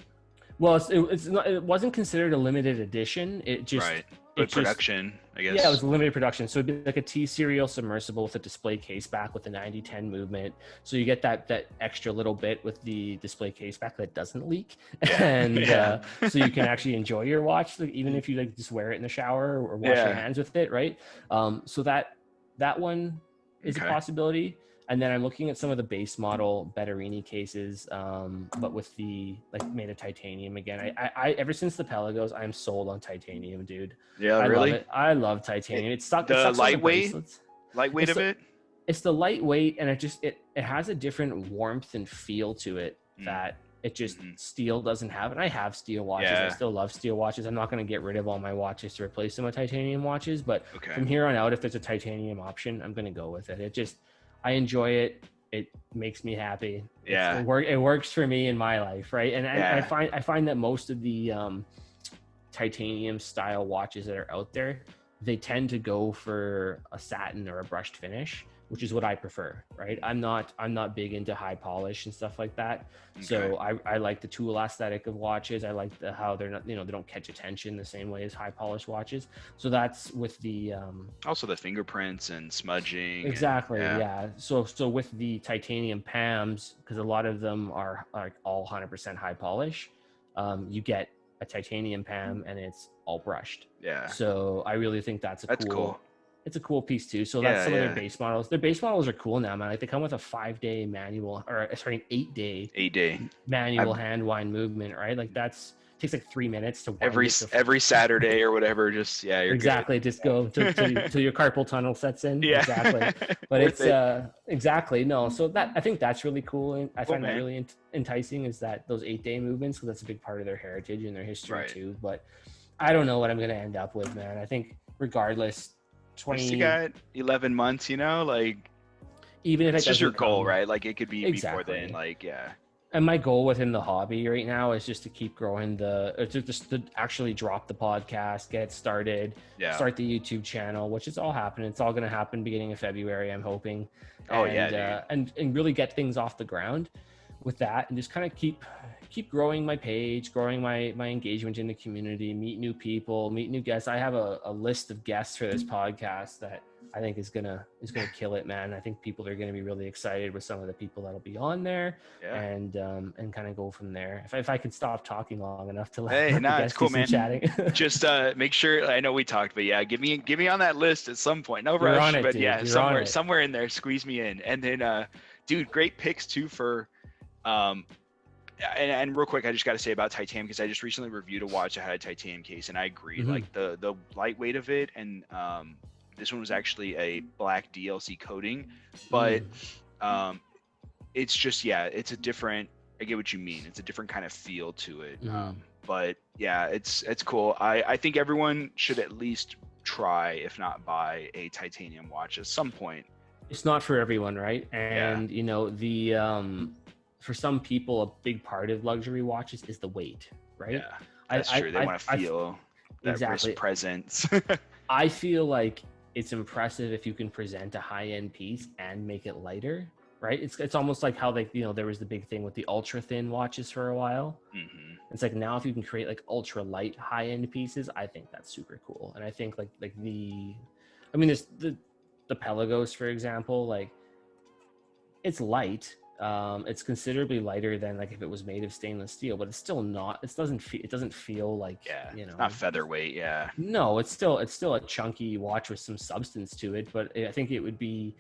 Well, it wasn't considered a limited edition. It just right. But production, I guess. Yeah, it was a limited production. So it'd be like a T serial submersible with a display case back with a 90-10 movement. So you get that extra little bit with the display case back that doesn't leak, and so you can actually enjoy your watch, like, even if you like just wear it in the shower or wash your hands with it, right? So that one is a possibility. And then I'm looking at some of the base model Betterini cases, but with the like made of titanium again. I ever since the Pelagos, I'm sold on titanium, dude. Yeah, I really? love it. I love titanium. It sucks. The lightweight of it. It's the lightweight, and it has a different warmth and feel to it that it just steel doesn't have. And I have steel watches. I still love steel watches. I'm not going to get rid of all my watches to replace them with titanium watches, but from here on out, if there's a titanium option, I'm going to go with it. I enjoy it. It makes me happy. Yeah. It works for me in my life. Right. And I find that most of the titanium style watches that are out there, they tend to go for a satin or a brushed finish, which is what I prefer. Right. I'm not big into high polish and stuff like that. Okay. So I like the tool aesthetic of watches. I like how they're not, they don't catch attention the same way as high polished watches. So that's with the also the fingerprints and smudging. Exactly. So with the titanium PAMs, because a lot of them are like all 100% high polish, you get a titanium PAM and it's all brushed. Yeah. So I really think that's cool. It's a cool piece too. So that's some of their base models. Their base models are cool now, man. Like they come with a 5-day manual, or sorry, an 8-day manual hand wind movement, right? Like takes like 3 minutes to wind every Saturday or whatever. Just you're exactly. Good. Just go till your carpal tunnel sets in. Yeah. Exactly. But it's exactly no. So I think that's really cool, and I find that really enticing. Is that those 8-day movements? Because that's a big part of their heritage and their history too. But I don't know what I'm going to end up with, man. I think regardless. You got 11 months, like even if it's just your goal, right? Like it could be before then, And my goal within the hobby right now is just to keep growing to actually drop the podcast, get it started, start the YouTube channel, which is all happening. It's all going to happen beginning of February, I'm hoping. And really get things off the ground with that, and just kind of keep growing my page, growing my engagement in the community, meet new people, meet new guests. I have a list of guests for this podcast that I think is gonna kill it, man. I think people are gonna be really excited with some of the people that'll be on there, and kind of go from there. If I could stop talking long enough to let the guests it's cool, man. Chatting. Just make sure. I know we talked, but give me on that list at some point. No rush, but dude. somewhere in there, squeeze me in. And then, dude, great picks too for. And real quick, I just got to say about titanium, because I just recently reviewed a watch that had a titanium case, and I agree. Like the lightweight of it, and this one was actually a black DLC coating, but it's just it's a different. I get what you mean. It's a different kind of feel to it. But it's cool. I think everyone should at least try, if not buy, a titanium watch at some point. It's not for everyone, right? And for some people, a big part of luxury watches is the weight, right? Yeah, that's true. They want to feel that wrist presence. I feel like it's impressive if you can present a high-end piece and make it lighter, right? It's almost like how there was the big thing with the ultra thin watches for a while. It's like now if you can create like ultra light high-end pieces, I think that's super cool. And I think there's the Pelagos, for example, like it's light. It's considerably lighter than like if it was made of stainless steel, but it's still not. It doesn't feel like it's not featherweight. No, it's still a chunky watch with some substance to it. But I think it would be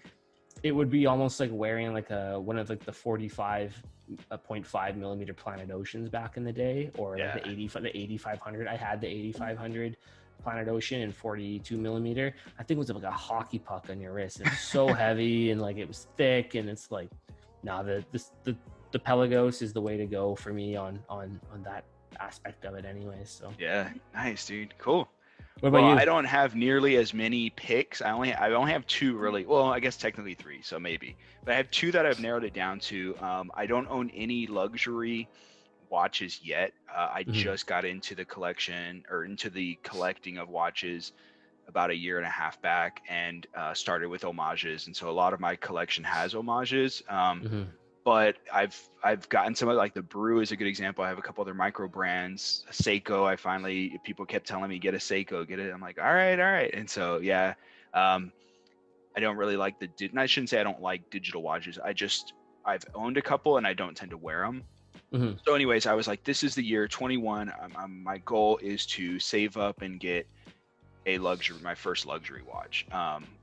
almost like wearing like one of like the 45.5 millimeter Planet Oceans back in the day, or like the 8500. I had the 8500 Planet Ocean in 42 millimeter. I think it was like a hockey puck on your wrist. It was so heavy and like it was thick, and it's like. No, the Pelagos is the way to go for me on that aspect of it anyway. So nice, dude. Cool. What about Well, you? I don't have nearly as many picks. I only have two really. Well, I guess technically three, so maybe. But I have two that I've narrowed it down to. I don't own any luxury watches yet. I Mhm. just got into the collection or into the collecting of watches about a year and a half back, and started with homages. And so a lot of my collection has homages. Mhm. But I've gotten some of, like, the Brew is a good example. I have a couple other micro brands. Seiko, I finally, people kept telling me get a Seiko, get it. I'm like, all right. And so yeah, um, I don't really like and I shouldn't say I don't like digital watches. I've owned a couple and I don't tend to wear them. Mhm. So anyways, I was like, this is the year 21. My goal is to save up and get my first luxury watch,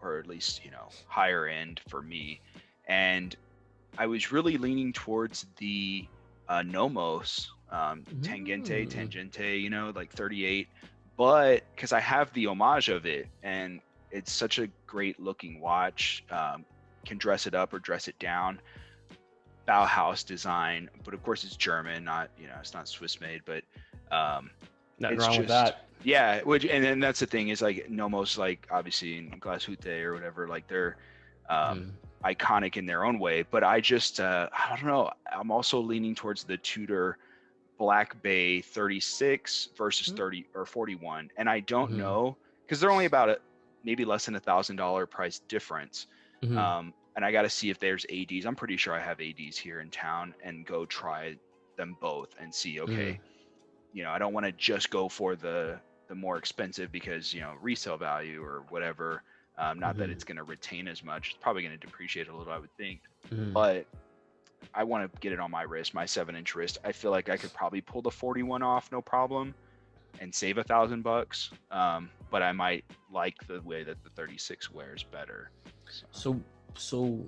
or at least, higher end for me. And I was really leaning towards the Nomos, Mhm. Tangente, like 38, but because I have the homage of it, and it's such a great looking watch. Can dress it up or dress it down. Bauhaus design, but of course it's German, not, it's not Swiss made, but um, Nothing it's wrong with just, that. yeah. Which, and then that's the thing is, like, Nomos, like, obviously in Glashütte or whatever, like, they're um, Mhm. iconic in their own way. But I don't know. I'm also leaning towards the Tudor Black Bay 36 versus 30 or 41, and I don't Mhm. know because they're only about maybe less than $1,000 price difference. Mhm. And I got to see if there's ADs. I'm pretty sure I have ADs here in town, and go try them both and see. Okay, Mhm. I don't want to just go for the more expensive because, resale value or whatever. Not that Mhm. it's going to retain as much. It's probably going to depreciate a little, I would think. Mhm. But I want to get it on my wrist, my 7-inch wrist. I feel like I could probably pull the 41 off, no problem, and save $1,000. But I might like the way that the 36 wears better. So So, so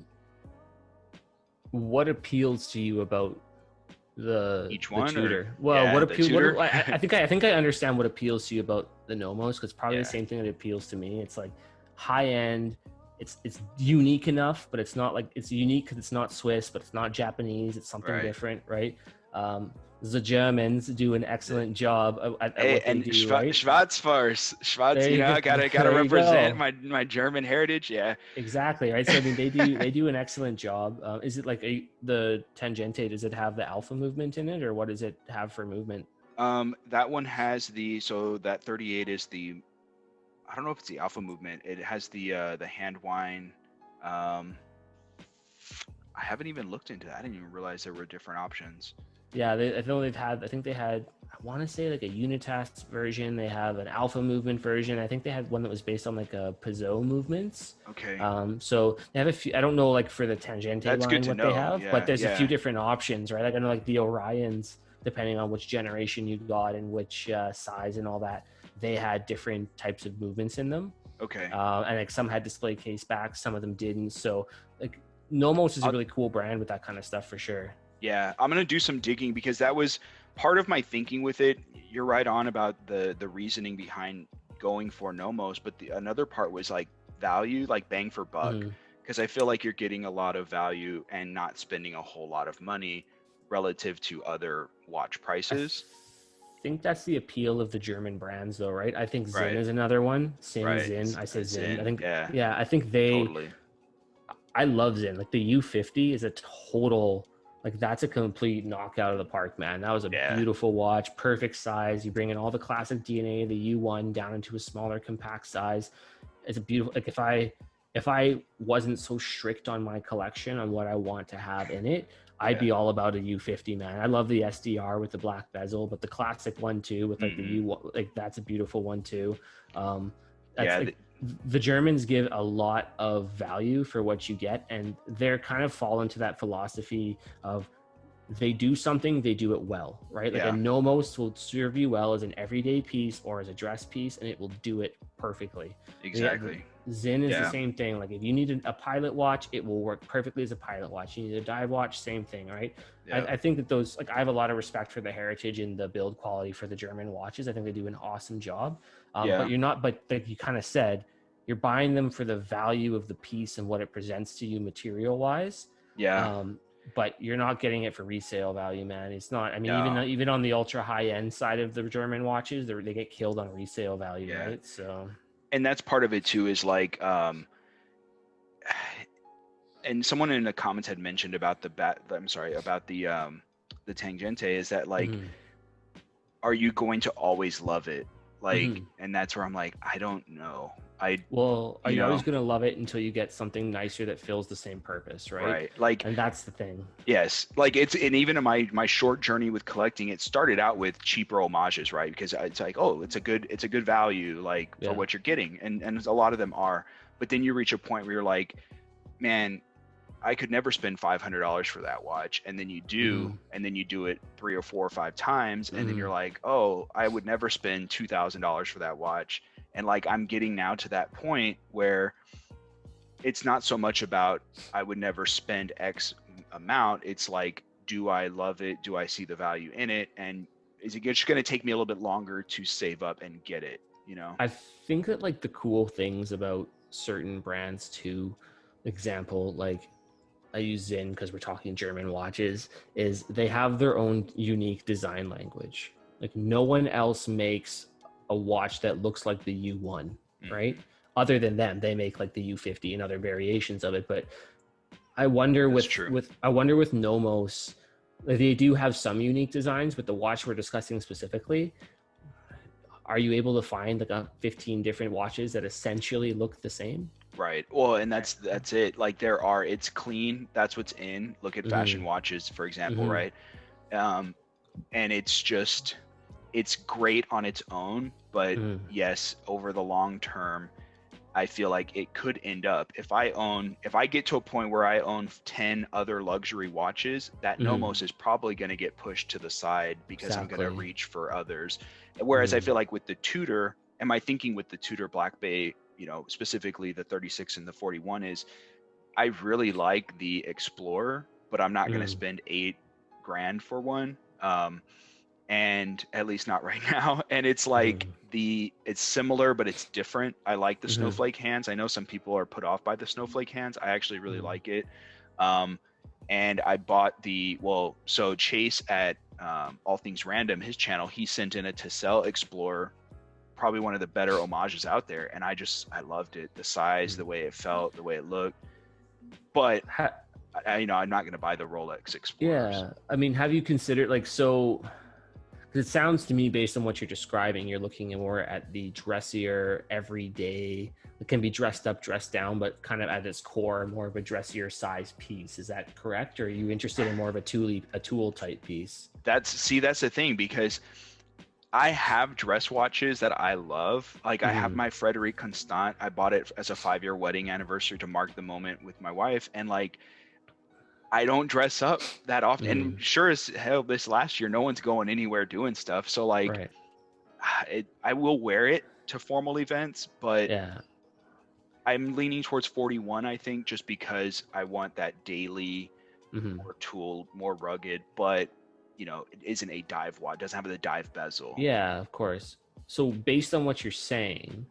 what appeals to you about each the one, or Tudor? Well, what yeah, the appeal? What Tudor. I think I understand what appeals to you about the Nomos, because probably the Yeah, same thing that appeals to me. It's like high end. It's unique enough, but it's not like it's unique because it's not Swiss, but it's not Japanese. It's something right. different, right? Um, the Germans do an The, excellent job at Hey, what they and do, right? Schwartz Force, Schwartz. There you go. I gotta There you represent go. my German heritage. Yeah. Exactly, right. So I mean, they do an excellent job. Is it like the Tangente? Does it have the alpha movement in it, or what does it have for movement? That one has that 38 is the, I don't know if it's the alpha movement. It has the hand wine. Um, I haven't even looked into that. I didn't even realize there were different options. Yeah, I know they've had. I think they had. I want to say like a Unitas version. They have an alpha movement version. I think they had one that was based on like a Peugeot movements. Okay, So they have a few. I don't know like for the Tangente that's good line to what they know. have, but Yeah, there's a few yeah. different options, right? Like I know like the Orions, depending on which generation you got and which size and all that, they had different types of movements in them. Okay. And like some had display case backs, some of them didn't. So like Nomos is a I'll, really cool brand with that kind of stuff for sure. yeah, I'm gonna do some digging because that was part of my thinking with it. You're right on about the reasoning behind going for Nomos, but another part was like value, like bang for buck, Mm-hmm. because I feel like you're getting a lot of value and not spending a whole lot of money relative to other watch I prices. think that's the appeal of the German brands, though, right? I think Zinn Right, is another one. right. Zinn. I say Zinn. I Zen, think, yeah, yeah, I think they. totally. I love Zinn. Like the U50 is a total. Like that's a complete knockout of the park, man. That was a Yeah, beautiful watch, perfect size. You bring in all the classic DNA, the U1 down into a smaller, compact size. It's a beautiful. Like if I wasn't so strict on my collection on what I want to have in it, I'd yeah. be all about a U50, man. I love the SDR with the black bezel, but the classic one too with like the Hmm. U, like that's a beautiful one too. Um, that's Yeah, like the Germans give a lot of value for what you get, and they're kind of fall into that philosophy of they do something, they do it well, right? Like a yeah, Nomos will serve you well as an everyday piece or as a dress piece, and it will do it perfectly. The exactly. Zinn is the Yeah, same thing. Like if you need a pilot watch, it will work perfectly as a pilot watch. You need a dive watch, same thing, right? yeah, I think that those, like, I have a lot of respect for the heritage and the build quality for the German watches. I think they do an awesome job. But yeah, you're not, but like you kind of said, you're buying them for the value of the piece and what it presents to you material wise. yeah. but you're not getting it for resale value, man. It's not. I mean, No. even on the ultra high end side of the German watches, they get killed on resale value, Yeah. right? So, And that's part of it too, is like, and someone in the comments had mentioned about about the Tangente, is that like, mhm, are you going to always love it? Like, mhm. and that's where I'm like, I don't know. I, Well, are you you always know, going to love it until you get something nicer that fills the same purpose, right? right. Like, And that's the thing. yes, like and even in my short journey with collecting, it started out with cheaper homages, right? Because it's like, oh, it's a good value, like, for Yeah. what you're getting, and a lot of them are. But then you reach a point where you're like, man, I could never spend $500 for that watch. And then you do, Mhm, and then you do it 3 or 4 or 5 times, and then you're mhm, like, oh, I would never spend $2,000 for that watch. And like, I'm getting now to that point where it's not so much about I would never spend X amount. It's like, do I love it? Do I see the value in it? And is it just going to take me a little bit longer to save up and get it? You know? I think that like the cool things about certain brands too, example, like I use Zinn because we're talking German watches, is they have their own unique design language. Like no one else makes a watch that looks like the U1, right? Mhm. Other than them, they make like the U50 and other variations of it. But I wonder That's true. with Nomos, like, they do have some unique designs, but the watch we're discussing specifically, are you able to find like a 15 different watches that essentially look the same? Right. Well, and that's it. Like, it's clean. That's what's in. Look at Mm-hmm. fashion watches, for example, Mm-hmm. right? Um, and it's great on its own, but Mm-hmm. yes, over the long term, I feel like it could end up, if I get to a point where I own 10 other luxury watches, that Mm-hmm. Nomos is probably going to get pushed to the side because I'm going to Exactly. reach for others. Whereas I Mm-hmm. feel like with the Tudor, and my thinking with the Tudor Black Bay, specifically the 36 and the 41, is I really like the Explorer, but I'm not going to Mm-hmm. spend 8 grand for one. And at least not right now. And it's like, Mm-hmm. it's similar, but it's different. I like the Mm-hmm. snowflake hands. I know some people are put off by the snowflake hands. I actually really Mm-hmm. like it. Um, and I bought so Chase at All Things Random, his channel, he sent in a Tessel Explorer, probably one of the better homages out there. And I loved it. The size, the way it felt, the way it looked. But I'm not going to buy the Rolex Explorers. Yeah, I mean, have you considered like, so? Because it sounds to me, based on what you're describing, you're looking more at the dressier, everyday. It can be dressed up, dressed down, but kind of at its core, more of a dressier size piece. Is that correct, or are you interested in more of a tool type piece? That's the thing, because I have dress watches that I love. Like, I have Mm-hmm. my Frederic Constant. I bought it as a 5-year wedding anniversary to mark the moment with my wife. And like, I don't dress up that often. Mm-hmm. And sure as hell, this last year, no one's going anywhere doing stuff. So like, Right. I will wear it to formal events, but Yeah. I'm leaning towards 41, I think, just because I want that daily, Mm-hmm. more tooled, more rugged, but it isn't a dive watch. It doesn't have the dive bezel. Yeah, of course. So based on what you're saying,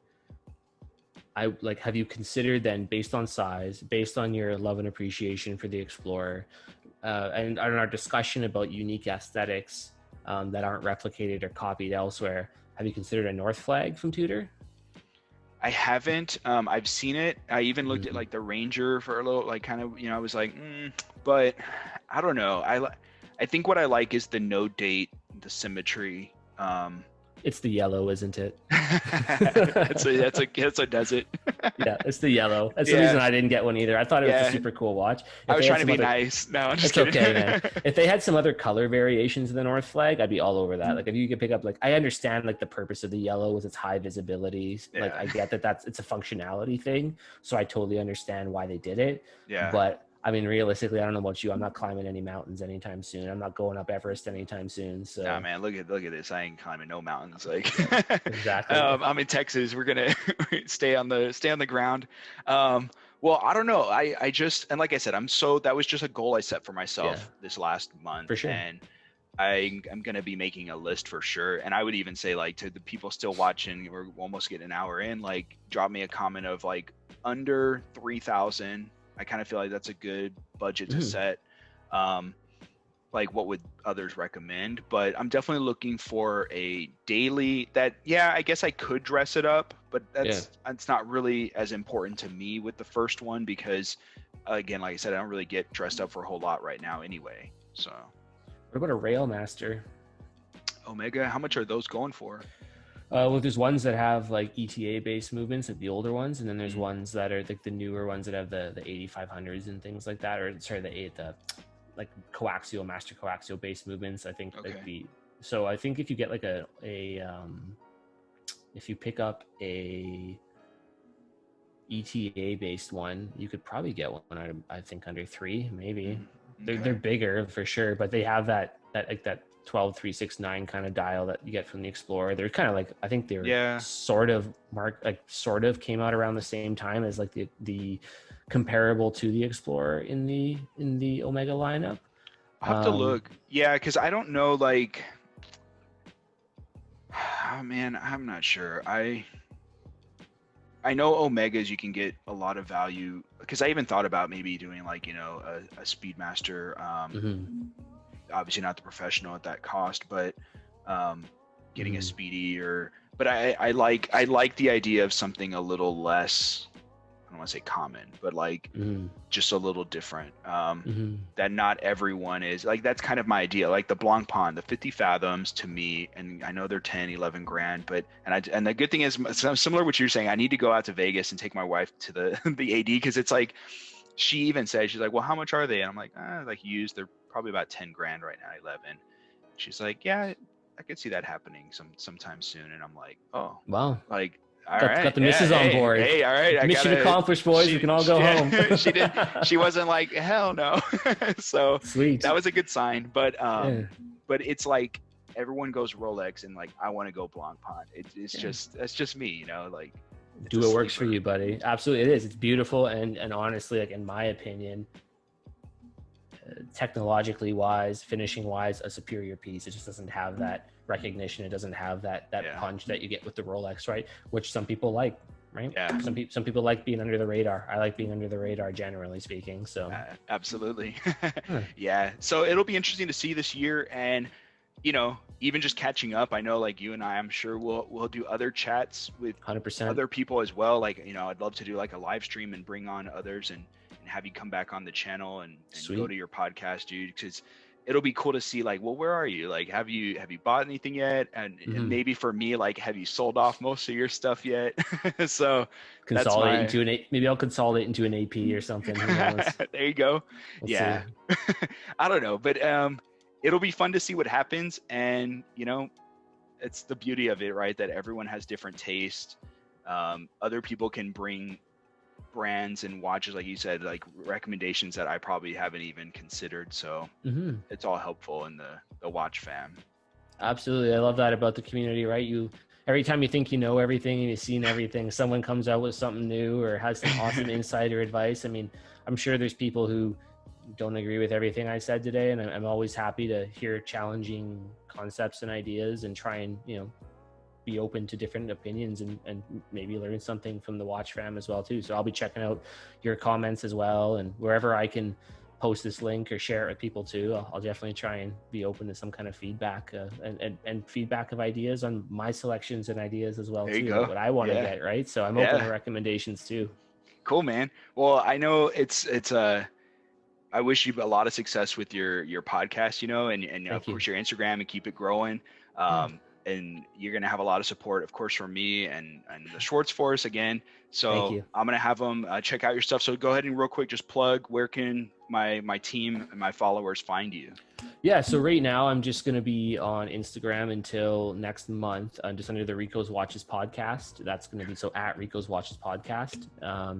I like, have you considered then, based on size, based on your love and appreciation for the Explorer, and on our discussion about unique aesthetics that aren't replicated or copied elsewhere, have you considered a North Flag from Tudor? I haven't. I've seen it. I even looked at Mm-hmm. like the Ranger for a little, like, kind of, I was like, but I don't know. I think what I like is the no date, the symmetry. It's the yellow, isn't it? That's a does it. Yeah, it's the yellow. That's the reason Yeah, I didn't get one either. I thought it was a yeah. super cool watch. I If was they had trying to some be other, nice. No, I'm just it's kidding. okay, man. If they had some other color variations of the North Flag, I'd be all over that. Like, if you could pick up, like, I understand like the purpose of the yellow was its high visibility. Like, Yeah, I get that it's a functionality thing, so I totally understand why they did it. yeah. But I mean, realistically, I don't know about you. I'm not climbing any mountains anytime soon. I'm not going up Everest anytime soon. Nah, So man, look at this. I ain't climbing no mountains. Like, exactly. I'm in Texas. We're gonna stay on the ground. Well, I don't know. I just, and like I said, that was just a goal I set for Yeah, myself this last month, for sure. and I'm gonna be making a list for sure. And I would even say, like, to the people still watching, we're almost getting an hour in. Like, drop me a comment of like under 3,000. I kind of feel like that's a good budget to Mhm. set. Like what would others recommend, but I'm definitely looking for a daily that, yeah, I guess I could dress it up, but it's not really as important to me with the first one because again, like I said, I don't really get dressed up for a whole lot right now anyway. So What about a Railmaster? Omega, how much are those going for? Well, there's ones that have like ETA based movements, like the older ones, and then there's ones that are like the newer ones that have the 8500s and things like that, or sorry, the like coaxial, master coaxial based movements. I think Okay. so I think if you get like if you pick up a ETA based one, you could probably get one I think under 3 maybe. Okay. They're bigger for sure, but they have that 12369 kind of dial that you get from the Explorer. They're kind of like, I think they were sort of came out around the same time as like the comparable to the Explorer in the Omega lineup. I'll have to look. Yeah, because I don't know, like, oh man, I'm not sure. I know Omegas you can get a lot of value, because I even thought about maybe doing like, you know, a Speedmaster, obviously not the professional at that cost, but getting a Speedy, but I like the idea of something a little less, I don't want to say common, but like just a little different, that not everyone is like. That's kind of my idea, like the Blanc Pond, the 50 fathoms to me, and I know they're 10 11 grand, but and the good thing is, similar to what you're saying, I need to go out to Vegas and take my wife to the AD, because it's like, she even said, she's like, well, how much are they? And I'm like, like used, they're probably about 10 grand right now, 11. She's like, yeah, I could see that happening sometime soon. And I'm like, oh wow, like, got the missus on board. Hey, all right. Mission accomplished, boys. We can all go home. She wasn't like, hell no. So sweet. That was a good sign. But it's like everyone goes Rolex, and like I want to go Blanc Pond. That's just me, you know. Like, do what works for you, buddy. Absolutely, it is. It's beautiful, and honestly, like in my opinion, technologically wise, finishing wise, a superior piece. It just doesn't have that recognition. It doesn't have that punch that you get with the Rolex, right? Which some people like, right? Yeah. Some people like being under the radar. I like being under the radar, generally speaking. So absolutely. Yeah. So it'll be interesting to see this year, and you know, even just catching up. I know, like you and I'm sure we'll do other chats with 100% other people as well. Like, you know, I'd love to do like a live stream and bring on others and have you come back on the channel and go to your podcast, dude, because it'll be cool to see, like, well, where are you? Like, have you bought anything yet? And maybe for me, like, have you sold off most of your stuff yet? So maybe I'll consolidate into an AP or something. Who knows? There you go. Yeah. I don't know, but it'll be fun to see what happens. And, you know, it's the beauty of it, right? That everyone has different taste. Other people can bring brands and watches, like you said, like recommendations that I probably haven't even considered. So it's all helpful in the watch fam. Absolutely. I love that about the community, right? Every time you think you know everything and you've seen everything, someone comes out with something new or has some awesome insight or advice. I mean, I'm sure there's people who don't agree with everything I said today, and I'm always happy to hear challenging concepts and ideas and try and, you know, be open to different opinions and maybe learn something from the watch fam as well too. So I'll be checking out your comments as well, and wherever I can post this link or share it with people too, I'll definitely try and be open to some kind of feedback and feedback of ideas on my selections and ideas as well too, what I want to get, right? So I'm open to recommendations too. Cool, man. Well, I know it's I wish you a lot of success with your podcast, you know, and of course your Instagram, and keep it growing. And you're going to have a lot of support, of course, from me and the Schwartz Force again. So I'm going to have them check out your stuff. So go ahead and real quick, just plug, where can my team and my followers find you? Yeah. So right now I'm just going to be on Instagram until next month, just under the Rico's Watches podcast. That's going to be at Rico's Watches podcast.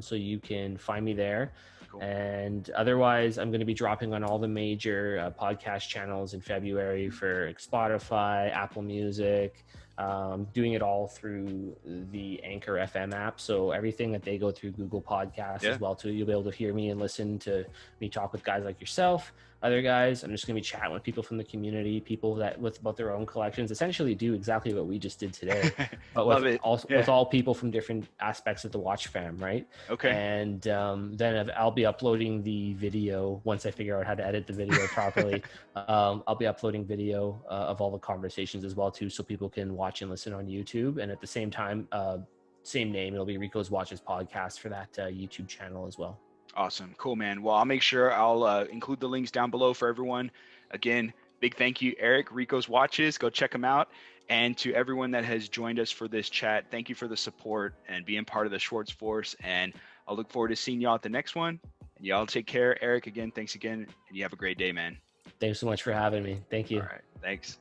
So you can find me there. Cool. And otherwise, I'm going to be dropping on all the major podcast channels in February for Spotify, Apple Music, doing it all through the Anchor FM app. So everything that they go through Google Podcasts as well too. You'll be able to hear me and listen to me talk with guys like yourself. other guys. I'm just going to be chatting with people from the community, people that with about their own collections, essentially do exactly what we just did today, but Love it. with Yeah. all people from different aspects of the watch fam, right? Okay. And then I'll be uploading the video once I figure out how to edit the video properly. I'll be uploading video of all the conversations as well too, so people can watch and listen on YouTube. And at the same time, same name, it'll be Rico's Watches Podcast for that YouTube channel as well. Awesome. Cool, man. Well, I'll make sure I'll include the links down below for everyone. Again, big thank you, Eric, Rico's Watches. Go check them out. And to everyone that has joined us for this chat, thank you for the support and being part of the Schwartz Force. And I'll look forward to seeing y'all at the next one. And y'all take care. Eric, again, thanks again. And you have a great day, man. Thanks so much for having me. Thank you. All right. Thanks.